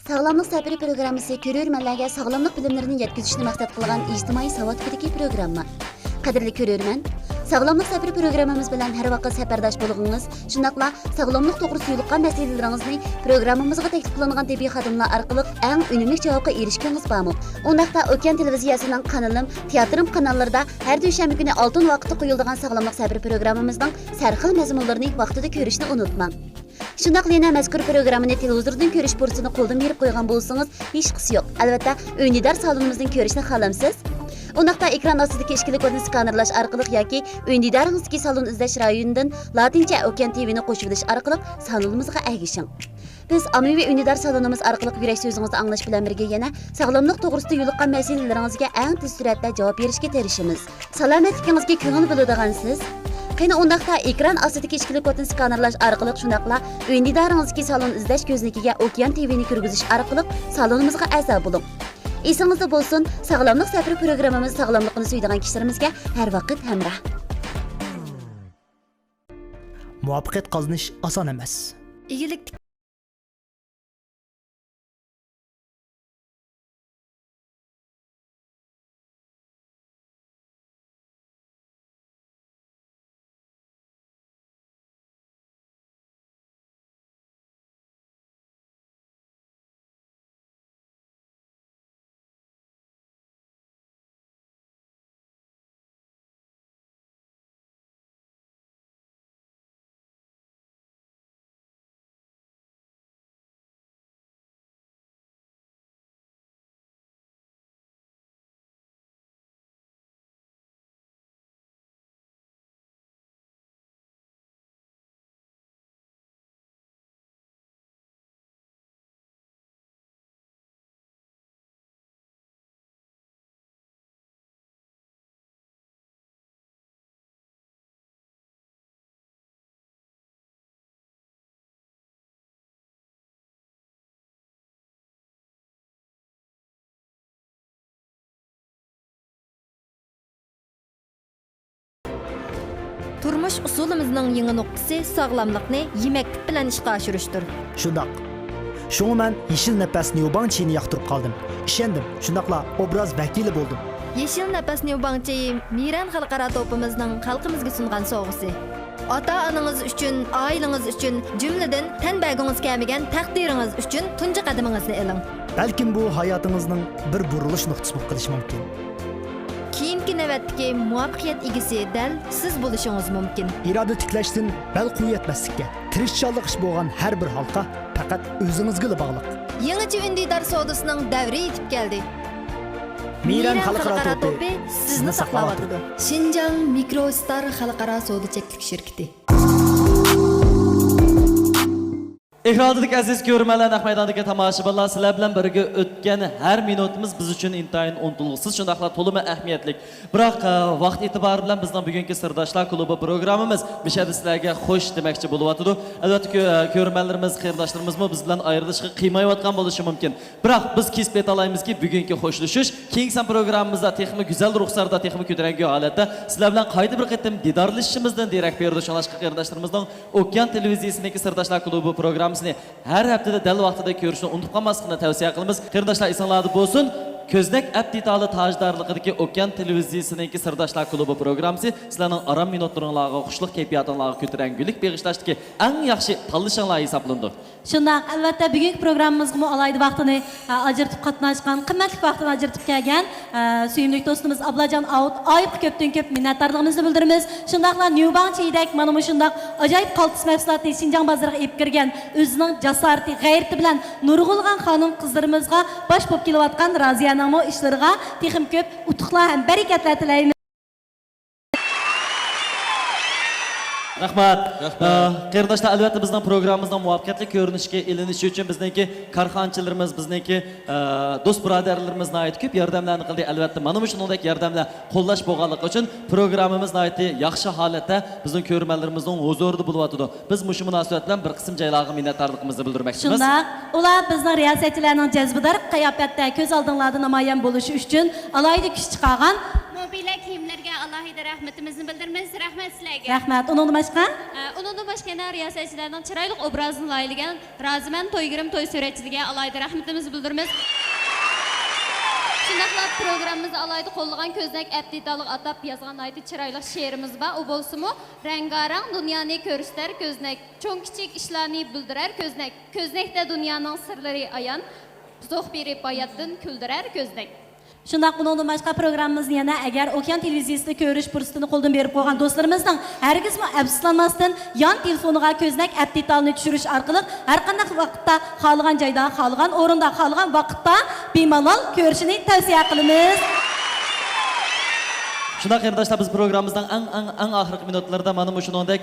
Sağlamlıq səfiri proqramısı görürmənlərə sağlamlıq bilimlərini yetkizishni maqsad qilgan ijtimoiy savod tipidagi programma. Qadrli görürmən, sağlamlıq səfiri proqramımız bilan hər vaqt səfərdaş bolğunuz, shundaqla sağlamlıq to'g'risida yo'liqqan masalalaringizni programmamizga taklif qilingan tibbiy xodimlar orqali eng unumli javobga erishganingiz bormi? Undaqda Okean televiziyasining kanalim, teatrim kanallarida har dushanba kuni oltin vaqtda qo'yiladigan sağlamlıq səfiri proqramımızning sarxil mazmunlarini vaqtida ko'rishni unutmang. Shundaqla yana mazkur programmani televizordan ko'rish fursatini qo'ldan berib qo'ygan bo'lsangiz, hech qisi yo'q. Albatta, Undidor salonimizdan ko'rishni xohlamsiz? Undaqda ekran ostidagi ishkilik kodni skanerlash orqali yoki Undidoringizdagi salon izlash rayonidan latincha Okean TV'ni qo'shib olish orqali salonimizga ergishing. Biz ommaviy Undidor salonimiz orqali yurak so'zingizni anglash bilan birga yana sog'lomlik to'g'risida yo'liqqan masalalaringizga eng tez suratda javob berishga tirishamiz. Salomatligingizga ko'ngil bo'ladigansiz? Qani undaqda ekran ostidagi ishkilik kodni skanerlash orqali shundaqla Undidoringizdagi salon izlash ko'znikiga Okean TV'ni kirgizish orqali salonimizga a'zo bo'ling. Esingizda bo'lsin, sog'lomlik safari programmamiz sog'lomlikni suydigan kishilarimizga har vaqt hamroh. Muvaffaqiyat qozonish oson emas. Igilik turmush usulimizning yangi nuqtasi sog'lomlikni yemeklik bilan ishga oshirishdir. Shundoq. Şunu mən Yeşil Nəfəs Newbank çayını yaxtırıb qaldım. İşendim, şundaqla obraz vəkili boldum. Yeşil Nəfəs Newbank çayı Miran xalqaro to'pimizning xalqimizga sungan sovg'asi. Ota-onangiz uchun, oilangiz uchun, jumladan tanbagingiz kelmagan taqdiringiz uchun tunji qadamingizni iling. Balkim bu hayatınızın bir buruluş nuqtası bo'lib qilishi mumkin. Keyingi navbatdagi muvaffaqiyat egasi dal siz bo'lishingiz mumkin. İrada tiklashdan bel quvvat etmaslikka, tirishchanlik ish bo'lgan har bir halqa faqat o'zingizga bog'liq. Yangicha undidor savdosining davri yetib keldi. Miran xalqaro to'pi sizni saqlayotdi. Xinjiang Microstar xalqaro savdo cheklik shirkati. Ekrandagi aziz ko'rmanlar, naqmaydondagi tomoshabinlar, sizlar bilan birga o'tgan har minutimiz biz uchun intayin unutulg'isiz, shundaqla to'liq ahamiyatli. Biroq vaqt e'tibori bilan bizning bugungi Sirdoshlar klubi programmamiz mishada sizlarga xo'sh demoqchi bo'lyapti. Albatta ko'rmanlarimiz, qarindoshlarimiz biz bilan ayrilishga qiymayotgan bo'lishi mumkin. Biroq biz kesib aytalamizki, bugungi xo'shlashish keyingi programmamizda texnik go'zal ruxsarda, texnik ko'taranki holatda sizlar bilan qayta bir qatim didorlashishimizdan derak berdi. Shunaqaqa qarindoshlarimizning Okean televiziyasidagi Sirdoshlar klubi programmasi her haftada dal vaqtida ko'rishni unutib qolmaslikni tavsiya qilamiz. Qarindoshlar esinglarda bo'lsin. Ko'znak abditali tajdorligidagi Okean televiziyasidagi Sirdoshlar klubi programmasi sizlarning aram minutlaringizga, xushlik kayfiyatingizga ko'tarangulik beg'ishlashdagi eng yaxshi tanlashinglar hisoblandi. Shundoq, albatta bugungi programmamizga alayda vaqtini ajratib qatnashgan, qimmatli vaqtini ajratib kelgan suyimli do'stimiz Ablajon Oyib ko'pdan ko'p minnatdorligimizni bildiramiz. Shundoqla Newbank chaydak mana bu shundoq ajoyib qaltis mahsulotni Xinjiang bozoriga olib kirgan, o'zining jasorati, g'ayrati bilan nurg'ulg'an xonim qizlarimizga bosh bo'lib kelayotgan Raziyaning ishlariga texim ko'p utuqlar ham barakatlar tilaymiz. Rahmat. Qarindoshlar, albatta bizning programmamizning muvaffaqiyatli ko'rinishga ilinishi uchun bizniki korxonchilarimiz, bizniki do'st birodarlarimiz nihoyat ko'p yordamlarni qildi. Albatta mana bu shunday yordamlar qo'llash bo'lganligi uchun programmamiz nihoyat yaxshi holatda bizning ko'rmanlarimizning huzurida bo'lyapti. Biz shu munosabat bilan bir qism joylarga minnatdorligimizni bildirmoqchimiz. Shundoq, ular bizning riyosatchilarning jazbidor qiyofatda ko'z oldinglarda namoyon bo'lishi uchun alohida kuch chiqargan Mobila kiyimlarga alohida rahmatimizni bildiramiz. Rahmat sizlarga. Rahmat. Undan boshqa? Undan boshqa riyosatchilarning chiroyli obrazini laylagan Raziman To'ygirim to'y suratchisiga alohida rahmatimizni bildiramiz. Shundaqla programmamiz alohida qo'llagan ko'znak abditalik atab yozgan aytib chiroyli she'rimiz bor. U bo'lsa-mu rangarang dunyoni ko'rishlar ko'znak, cho'ng kichik ishlarni bildirar ko'znak. Ko'znakda dunyoning sirlari ayon, zo'q berib hayotdan kuldirar ko'znak. Shundoq bundan boshqa programmamizni yana agar Okean televiziyasida ko'rish fursatini qo'ldan berib qo'ygan do'stlarimizning hargizmi afsuslanmasdan yon telefoniga ko'znak abditalni tushirish orqali har qanday vaqtda xohlagan joyda, xohlagan o'rinda, xohlagan vaqtda bemalol ko'rishni tavsiya qilamiz. Shunday qarindoshlar, biz programmamizning eng oxirgi minutlarida mana bu shuningdek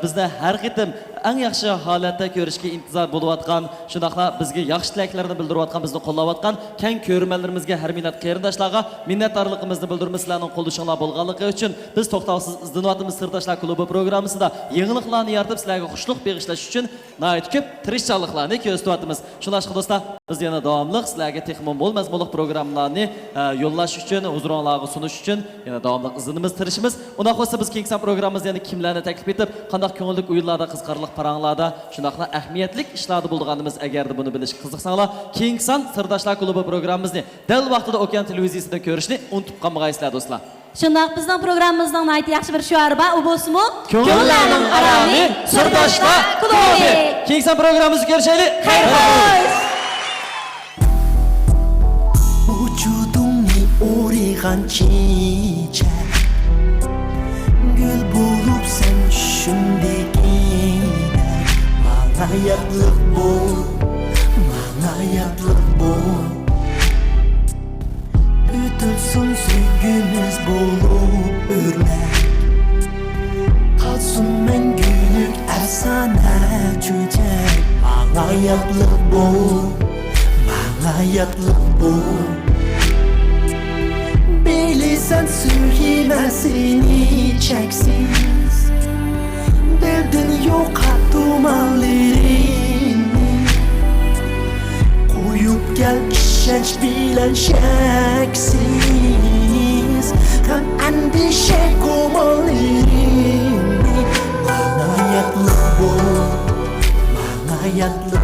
bizni har qitim eng yaxshi holatda ko'rishga intizor bo'layotgan, shundaqla bizga yaxshi tilaklarni bildirayotgan, bizni qo'llayotgan keng ko'rmanlarimizga har minat qarindoshlarga minnatdorligimizni bildiramiz. Sizlarning qo'llashinglar bo'lganligi uchun biz to'xtovsiz izlanayotimiz Sirdoshlar klubi programmasida yangiliklarni yaratib sizlarga xushlik beg'ishlash uchun nihoyat ko'p tirishchanliklarni ko'rsatyapmiz. Shunday do'stlar, biz yana davomli sizlarga texmon bo'lmas bo'liq programmalarni yo'llash uchun, huzuringizga sunish uchun yana davomli izlanimiz, tirishimiz. Undan qo'shsa biz keyingi programmamizda yana kimlarni taklif etib, qanday ko'ngillik o'yinlarda, qiziqarli paranglarda, shundaqla ahamiyatli ishlarda bo'lganimiz agarda buni bilish qiziqsanglar, keyingi Sirdoshlar klubi programmamizni dal vaqtida Okean televiziyasida ko'rishni unutib qolmaysizlar do'stlar. Shundoq bizning programmamizning nihoyat yaxshi bir shiori bor. U bo'lsa-mu ko'ngillarning arami Sirdoshlar klubi. Keyingi programmamizda ko'rishaylik. Xayr xo'sh. Vücudumni o'raygan chechak gul bo'lib sen shundagina ma'nayatliq bu Ötülsün sevgimiz bo'lib o'rnak qolsin mengülük afsona cho'chak ma'nayatliq bu Bilirsen sürgümesini çeksiz Derdin yok dumanlarını Koyup gel işenç bilen şeksiz Hem endişe kumalarını bu manga yatlı